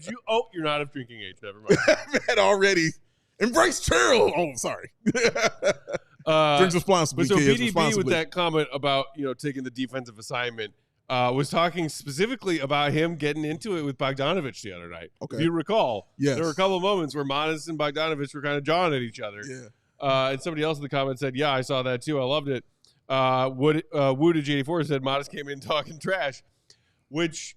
you? Oh, you're not of drinking age. Never mind. Man, already. Embrace chill. Oh, sorry. Drinks responsibly, but so kids. BDB with that comment about taking the defensive assignment was talking specifically about him getting into it with Bogdanovich the other night. Okay. If you recall, Yes. there were a couple of moments where Matas and Bogdanovich were kind of jawing at each other. Yeah. And somebody else in the comments said, "Yeah, I saw that too. I loved it." Woo to J84 said Matas came in talking trash, which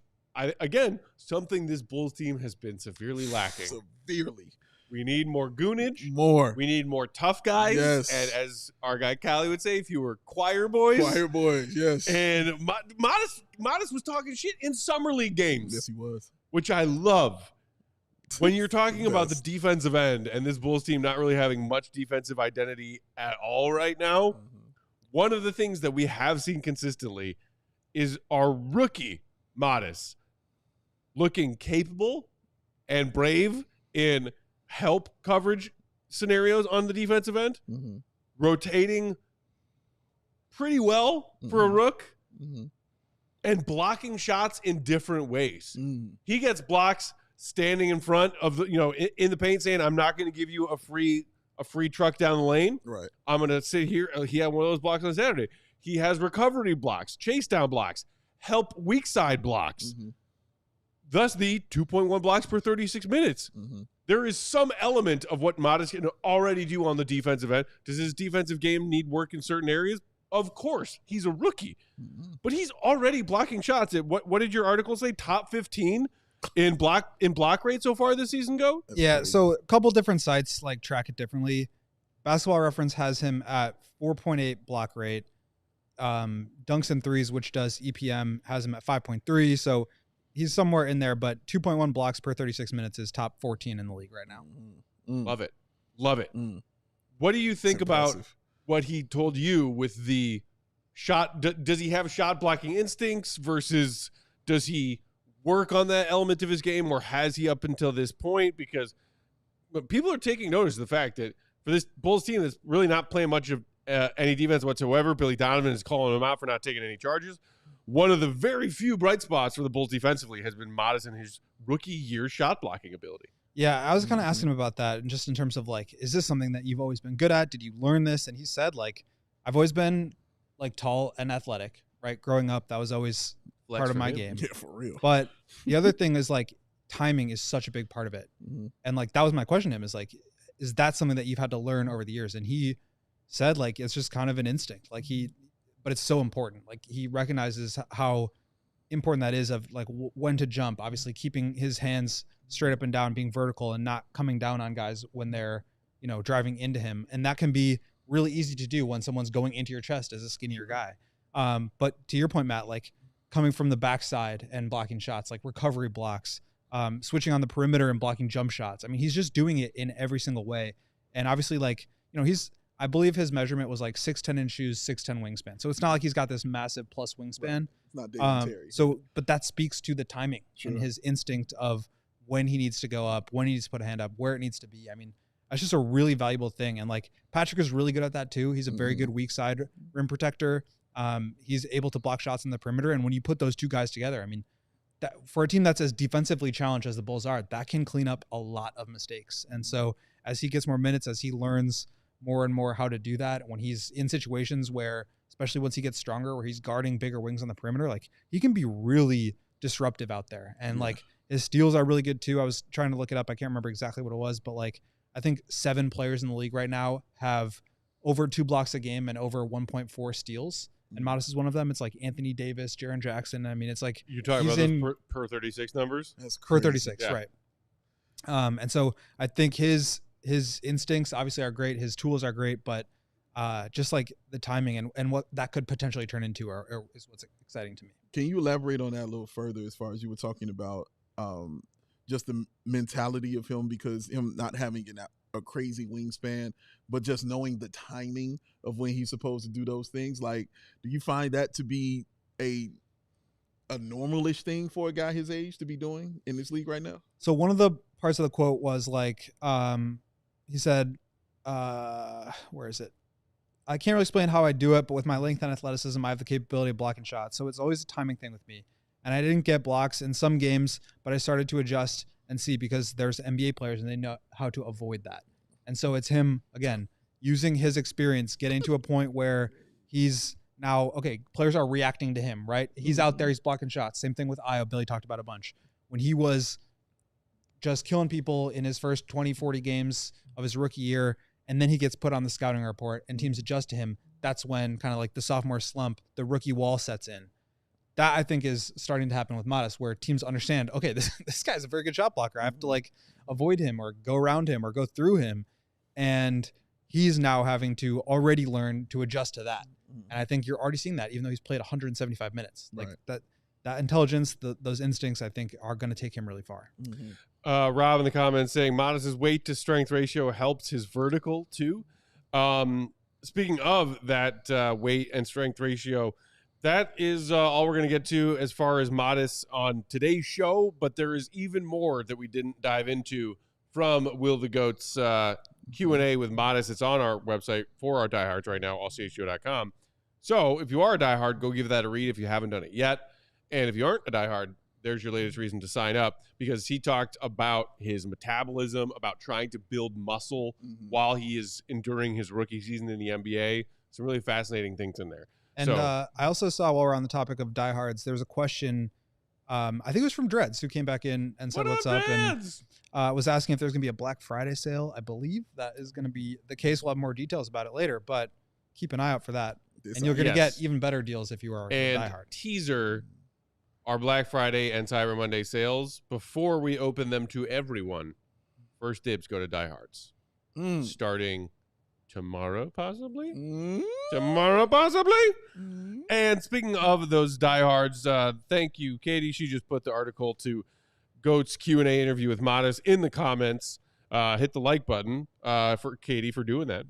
something this Bulls team has been severely lacking. Severely. We need more goonage. More. We need more tough guys. Yes. And as our guy Callie would say, fewer choir boys. Choir boys, yes. And Matas was talking shit in summer league games. Yes, he was. Which I love. When you're talking about the defensive end and this Bulls team not really having much defensive identity at all right now, one of the things that we have seen consistently is our rookie Matas looking capable and brave in help coverage scenarios on the defensive end, rotating pretty well for a rook, and blocking shots in different ways. He gets blocks standing in front of in the paint saying, "I'm not going to give you a free truck down the lane. Right. I'm going to sit here." He had one of those blocks on Saturday. He has recovery blocks, chase down blocks, help weak side blocks. Thus the 2.1 blocks per 36 minutes. There is some element of what Matas can already do on the defensive end. Does his defensive game need work in certain areas? Of course. He's a rookie. But he's already blocking shots at what did your article say? Top 15 in block rate so far this season go? Yeah, so a couple different sites track it differently. Basketball Reference has him at 4.8 block rate. Dunks and Threes, which does EPM, has him at 5.3. So he's somewhere in there, but 2.1 blocks per 36 minutes is top 14 in the league right now. Love it. What do you think about what he told you with the shot? Does he have shot blocking instincts versus does he work on that element of his game, or has he up until this point? Because people are taking notice of the fact that for this Bulls team that's really not playing much of any defense whatsoever, Billy Donovan is calling him out for not taking any charges. One of the very few bright spots for the Bulls defensively has been Matas and his rookie year shot blocking ability. Yeah, I was kind of asking him about that, and just in terms of is this something that you've always been good at? Did you learn this? And he said I've always been tall and athletic, right? Growing up, that was always part of my game. Yeah, for real. But the other thing is timing is such a big part of it. And that was my question to him is that something that you've had to learn over the years? And he said it's just kind of an instinct. But it's so important. He recognizes how important that is of when to jump, obviously keeping his hands straight up and down, being vertical and not coming down on guys when they're, driving into him. And that can be really easy to do when someone's going into your chest as a skinnier guy. But to your point, Matt, coming from the backside and blocking shots, recovery blocks, switching on the perimeter and blocking jump shots. I mean, he's just doing it in every single way. And obviously I believe his measurement was 6'10" in shoes, 6'10" wingspan. So it's not he's got this massive plus wingspan. Right. It's not David Terry. But that speaks to the timing and his instinct of when he needs to go up, when he needs to put a hand up, where it needs to be. I mean, that's just a really valuable thing. And Patrick is really good at that too. He's a very good weak side rim protector. He's able to block shots in the perimeter. And when you put those two guys together, I mean, that for a team that's as defensively challenged as the Bulls are, that can clean up a lot of mistakes. And so as he gets more minutes, as he learns more and more how to do that, when he's in situations where, especially once he gets stronger, where he's guarding bigger wings on the perimeter, he can be really disruptive out there. And his steals are really good too. I was trying to look it up. I can't remember exactly what it was, but I think 7 players in the league right now have over 2 blocks a game and over 1.4 steals. And Matas is one of them. It's Anthony Davis, Jaren Jackson. I mean, it's you're talking about those per 36 numbers? That's crazy. per 36, yeah. Right. And so I think his instincts obviously are great. His tools are great, but just the timing and what that could potentially turn into is what's exciting to me. Can you elaborate on that a little further as far as you were talking about just the mentality of him, because him not having a crazy wingspan, but just knowing the timing of when he's supposed to do those things? Do you find that to be a normalish thing for a guy his age to be doing in this league right now? So one of the parts of the quote was he said, where is it? I can't really explain how I do it, but with my length and athleticism, I have the capability of blocking shots. So it's always a timing thing with me. And I didn't get blocks in some games, but I started to adjust and see because there's NBA players and they know how to avoid that. And so it's him, again, using his experience, getting to a point where he's now, okay, players are reacting to him, right? He's out there, he's blocking shots. Same thing with Io, Billy talked about a bunch. When he was just killing people in his first 20, 40 games of his rookie year, and then he gets put on the scouting report and teams adjust to him, that's when kind of like the sophomore slump, the rookie wall sets in. That I think is starting to happen with Matas, where teams understand, okay, this guy's a very good shot blocker. I have to like avoid him or go around him or go through him. And he's now having to already learn to adjust to that. And I think you're already seeing that, even though he's played 175 minutes. Like that intelligence, those instincts, I think, are going to take him really far. Rob in the comments saying Matas' weight to strength ratio helps his vertical too. Speaking of that weight and strength ratio, that is all we're going to get to as far as Matas on today's show. But there is even more that we didn't dive into from Will the Goat's Q&A with Matas. It's on our website for our diehards right now, allchgo.com. So if you are a diehard, go give that a read if you haven't done it yet. And if you aren't a diehard, there's your latest reason to sign up, because he talked about his metabolism, about trying to build muscle while he is enduring his rookie season in the NBA. Some really fascinating things in there. And I also saw, while we're on the topic of diehards, there was a question, I think it was from Dreads, who came back in and said, what's up? Dreads? And was asking if there's going to be a Black Friday sale. I believe that is going to be the case. We'll have more details about it later, but keep an eye out for that. And you're going to get even better deals if you are a diehard. Teaser our Black Friday and Cyber Monday sales before we open them to everyone. First dibs go to diehards. Starting tomorrow, possibly? Tomorrow, possibly? And speaking of those diehards, thank you, Katie. She just put the article to Goat's Q&A interview with Matas in the comments. Hit the like button for Katie for doing that.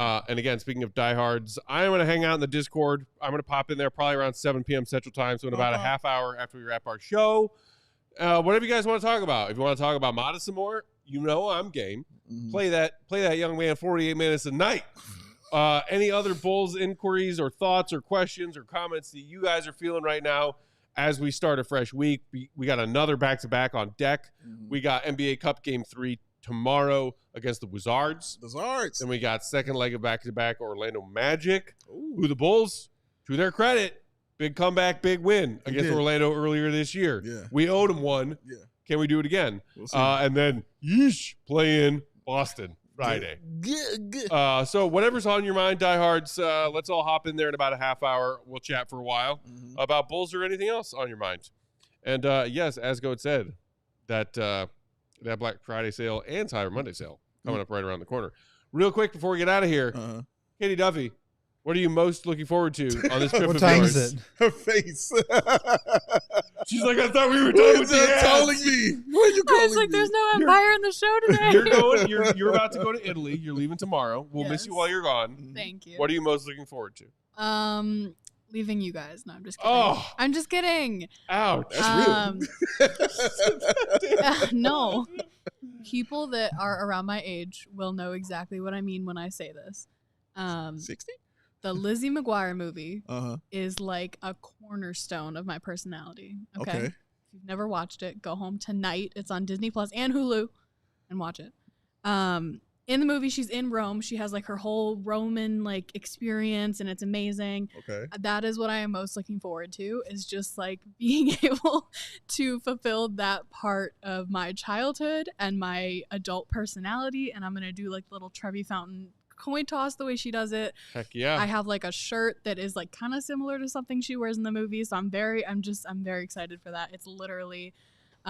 And again, speaking of diehards, I'm going to hang out in the Discord. I'm going to pop in there probably around 7 p.m. Central Time, so in about a half hour after we wrap our show. Whatever you guys want to talk about. If you want to talk about Matas some more, you know I'm game. Play that young man 48 minutes a night. Any other Bulls inquiries or thoughts or questions or comments that you guys are feeling right now as we start a fresh week? We got another back-to-back on deck. We got NBA Cup Game 3 tomorrow against the Wizards. Then we got second leg of back-to-back Orlando Magic, who the Bulls, to their credit, big comeback, big win against Orlando earlier this year. We owed them one. Can we do it again? We'll and then, play in Boston Friday. So whatever's on your mind, diehards, let's all hop in there in about a half hour. We'll chat for a while about Bulls or anything else on your mind. And yes, as Goat said, that Black Friday sale and Cyber Monday sale coming up right around the corner. Real quick before we get out of here, Katie Duffy, what are you most looking forward to on this trip What of time yours? is it? Her face. She's like, I thought we were done with the ads. calling me? What are you calling I was like, me? there's no Empire in the show today. You're about to go to Italy. You're leaving tomorrow. We'll miss you while you're gone. Thank you. What are you most looking forward to? Leaving you guys. No, I'm just kidding. Oh. I'm just kidding. Ouch. That's real. No. People that are around my age will know exactly what I mean when I say this. 60? The Lizzie McGuire movie is like a cornerstone of my personality. Okay. If you've never watched it, go home tonight. It's on Disney Plus and Hulu and watch it. In the movie, she's in Rome. She has like her whole Roman like experience, and it's amazing. That is what I am most looking forward to, is just like being able to fulfill that part of my childhood and my adult personality. And I'm going to do like little Trevi Fountain coin toss the way she does it. Heck yeah. I have like a shirt that is like kind of similar to something she wears in the movie. So I'm very excited for that. It's literally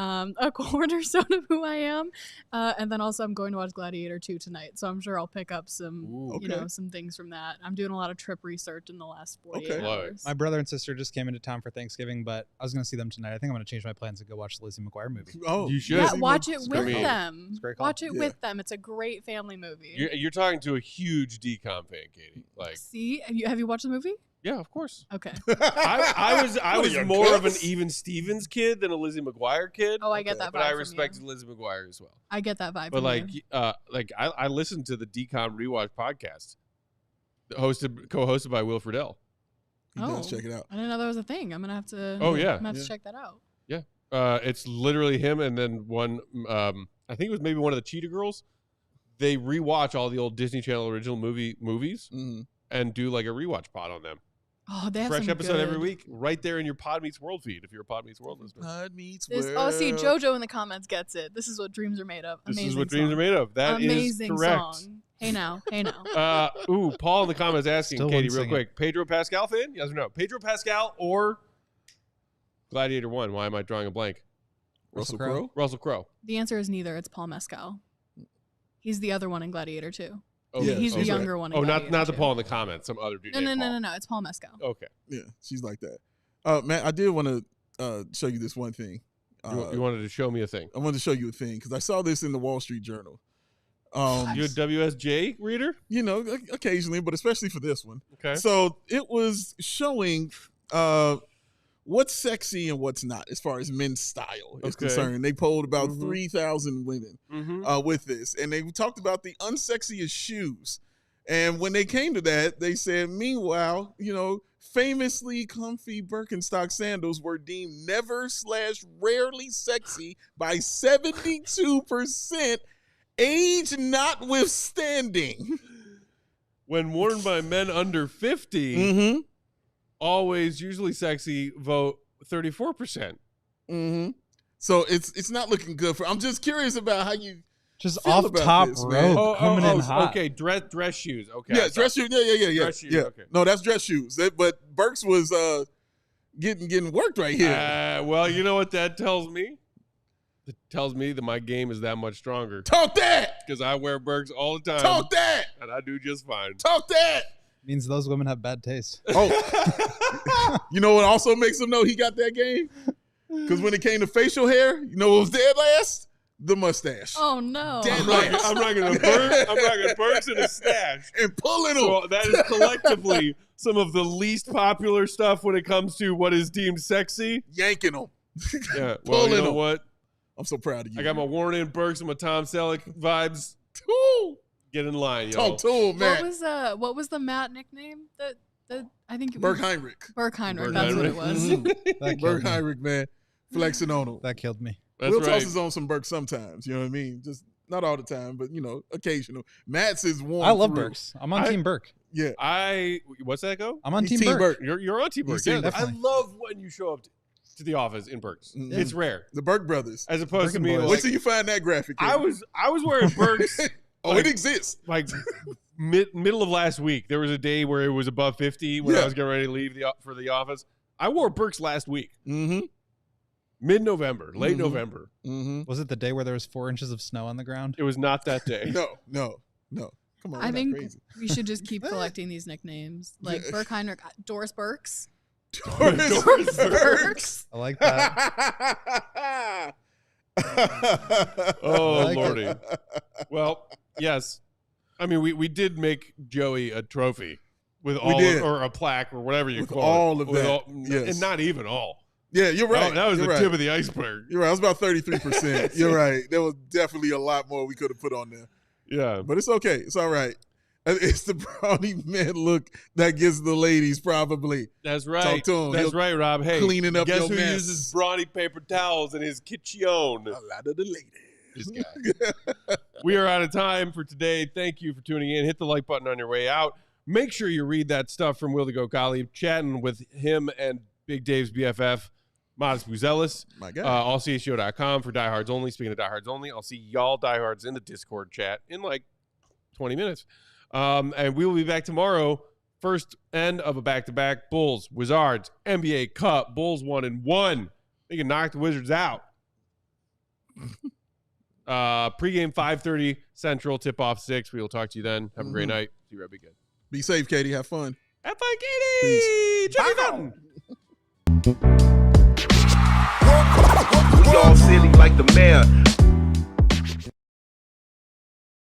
a cornerstone of who I am. And then also I'm going to watch Gladiator 2 tonight. So I'm sure I'll pick up some, some things from that. I'm doing a lot of trip research in the last 48 hours. My brother and sister just came into town for Thanksgiving, but I was going to see them tonight. I think I'm going to change my plans and go watch the Lizzie McGuire movie. Oh, you should. Yeah, watch it with them. It's a great call. Watch it with them. It's a great family movie. You're talking to a huge DCOM fan, Katie. Like, see, have you watched the movie? Yeah, of course. Okay. I was more of an Even Stevens kid than a Lizzie McGuire kid. Oh, I get that vibe. But I from respected you. Lizzie McGuire as well. I get that vibe. But from you. I listened to the DCOM Rewatch podcast. co-hosted by Will Friedle. He does. Check it out. I didn't know that was a thing. I'm gonna have to. Oh, yeah. I'm gonna have to check that out. Yeah. It's literally him and then one. I think it was maybe one of the Cheetah Girls. They rewatch all the old Disney Channel original movies and do like a rewatch pod on them. Oh, they have fresh some episode good. every week, right there in your Pod Meets World feed. If you're a Pod Meets World listener, Pod Meets World. Oh, see, JoJo in the comments gets it. This is what dreams are made of. This Amazing is what song. dreams are made of. That Amazing is correct. Song. Hey now, hey now. Paul in the comments asking Still Katie wouldn't real sing quick. Pedro Pascal fan? Yes or no? Pedro Pascal or Gladiator 1? Why am I drawing a blank? Russell Crowe? Russell Crowe. The answer is neither. It's Paul Mescal. He's the other one in Gladiator 2. Oh, Yeah, He's the that's younger right. one. In Oh, Gladiator not the 2. Paul in the comments. Some other dude. named Paul. No. It's Paul Mescal. Okay. Yeah, she's like that. Matt, I did want to show you this one thing. You wanted to show me a thing. I wanted to show you a thing because I saw this in the Wall Street Journal. You a WSJ reader? You know, occasionally, but especially for this one. Okay. So it was showing what's sexy and what's not as far as men's style is concerned. They polled about 3,000 women with this, and they talked about the unsexiest shoes. And when they came to that, they said, meanwhile, you know, famously comfy Birkenstock sandals were deemed never/rarely sexy by 72%, age notwithstanding. When worn by men under 50, always usually sexy, vote 34%. So it's not looking good for. I'm just curious about how you Just feel off about top this, man. rope coming in hot. Okay, dress shoes. Okay. Yeah, dress shoes. Yeah. Dress shoes, Yeah. okay. No, that's dress shoes. But Burks was getting worked right here. Well, you know what that tells me? It tells me that my game is that much stronger. Talk that. Because I wear Birks all the time. Talk that. And I do just fine. Talk that. Means those women have bad taste. Oh, you know what also makes him know he got that game? Because when it came to facial hair, you know what was dead last? The mustache. Oh no. Dead I'm not gonna Birks in a stash. And pulling them. So that is collectively some of the least popular stuff when it comes to what is deemed sexy. Yanking them. Yeah. Well, you Pulling know them. what? I'm so proud of you. I got my Warren and Burks and my Tom Selleck vibes. Ooh. Get in line, yo. Talk to him, man. What was the Matt nickname that I think it was Burke Heinrich. Burke Heinrich. Burke That's Heinrich. what it was. That killed Burke me. Heinrich, man. Flexing on him. That killed me. That's Will right. tosses on some Burke sometimes. You know what I mean? Just not all the time, but you know, occasional. Matt's is warm. I love through. Burks. I'm on Team Burke. Yeah. What's that go? I'm on He's Team Burke. You're on Team Burke. He's Team Yeah, Burke. I love when you show up to the office in Burks. It's rare, The Burke brothers. as opposed to Burke me. and boys. Like, Wait till you find that graphic. I was wearing Burks. Oh, like- it exists. Like middle of last week, there was a day where it was above 50 when I was getting ready to leave for the office. I wore Burks last week, Mm-hmm. mid-November, late Mhm. November. Mm-hmm. Was it the day where there was 4 inches of snow on the ground? It was not that day. No. Come on, I we're think not crazy. we should just keep collecting these nicknames, like Yeah. Burke Heinrich, Doris Burks. Doris Burks. I like that. Oh, I like Lordy. Well, yes. I mean, we did make Joey a trophy with all did. or a plaque or whatever you With call all it. of With that. all- Yes. And not even all. Yeah, you're right. That was You're the right. tip of the iceberg. You're right. It was about 33%. You're right. There was definitely a lot more we could have put on there. Yeah. But it's okay. It's all right. It's the brownie man look that gets the ladies probably. That's right. Talk to him. That's He'll right, Rob. Hey, cleaning up guess your who mess. uses brawny paper towels in his kitchen? A lot of the ladies. This guy. We are out of time for today. Thank you for tuning in. Hit the like button on your way out. Make sure you read that stuff from Will the Goat Gottlieb, chatting with him and Big Dave's BFF, Matas Buzelis. My God. AllCHGO.com for diehards only. Speaking of diehards only, I'll see y'all diehards in the Discord chat in like 20 minutes. And we will be back tomorrow. First end of a back-to-back. Bulls, Wizards, NBA Cup. Bulls 1-1. They can knock the Wizards out. Pre-game 5:30 Central. Tip-off 6. We will talk to you then. Have a great night. See you, Be good. Be safe, Katie. Have fun. Have fun, Katie. Check it out. We all silly like the mayor.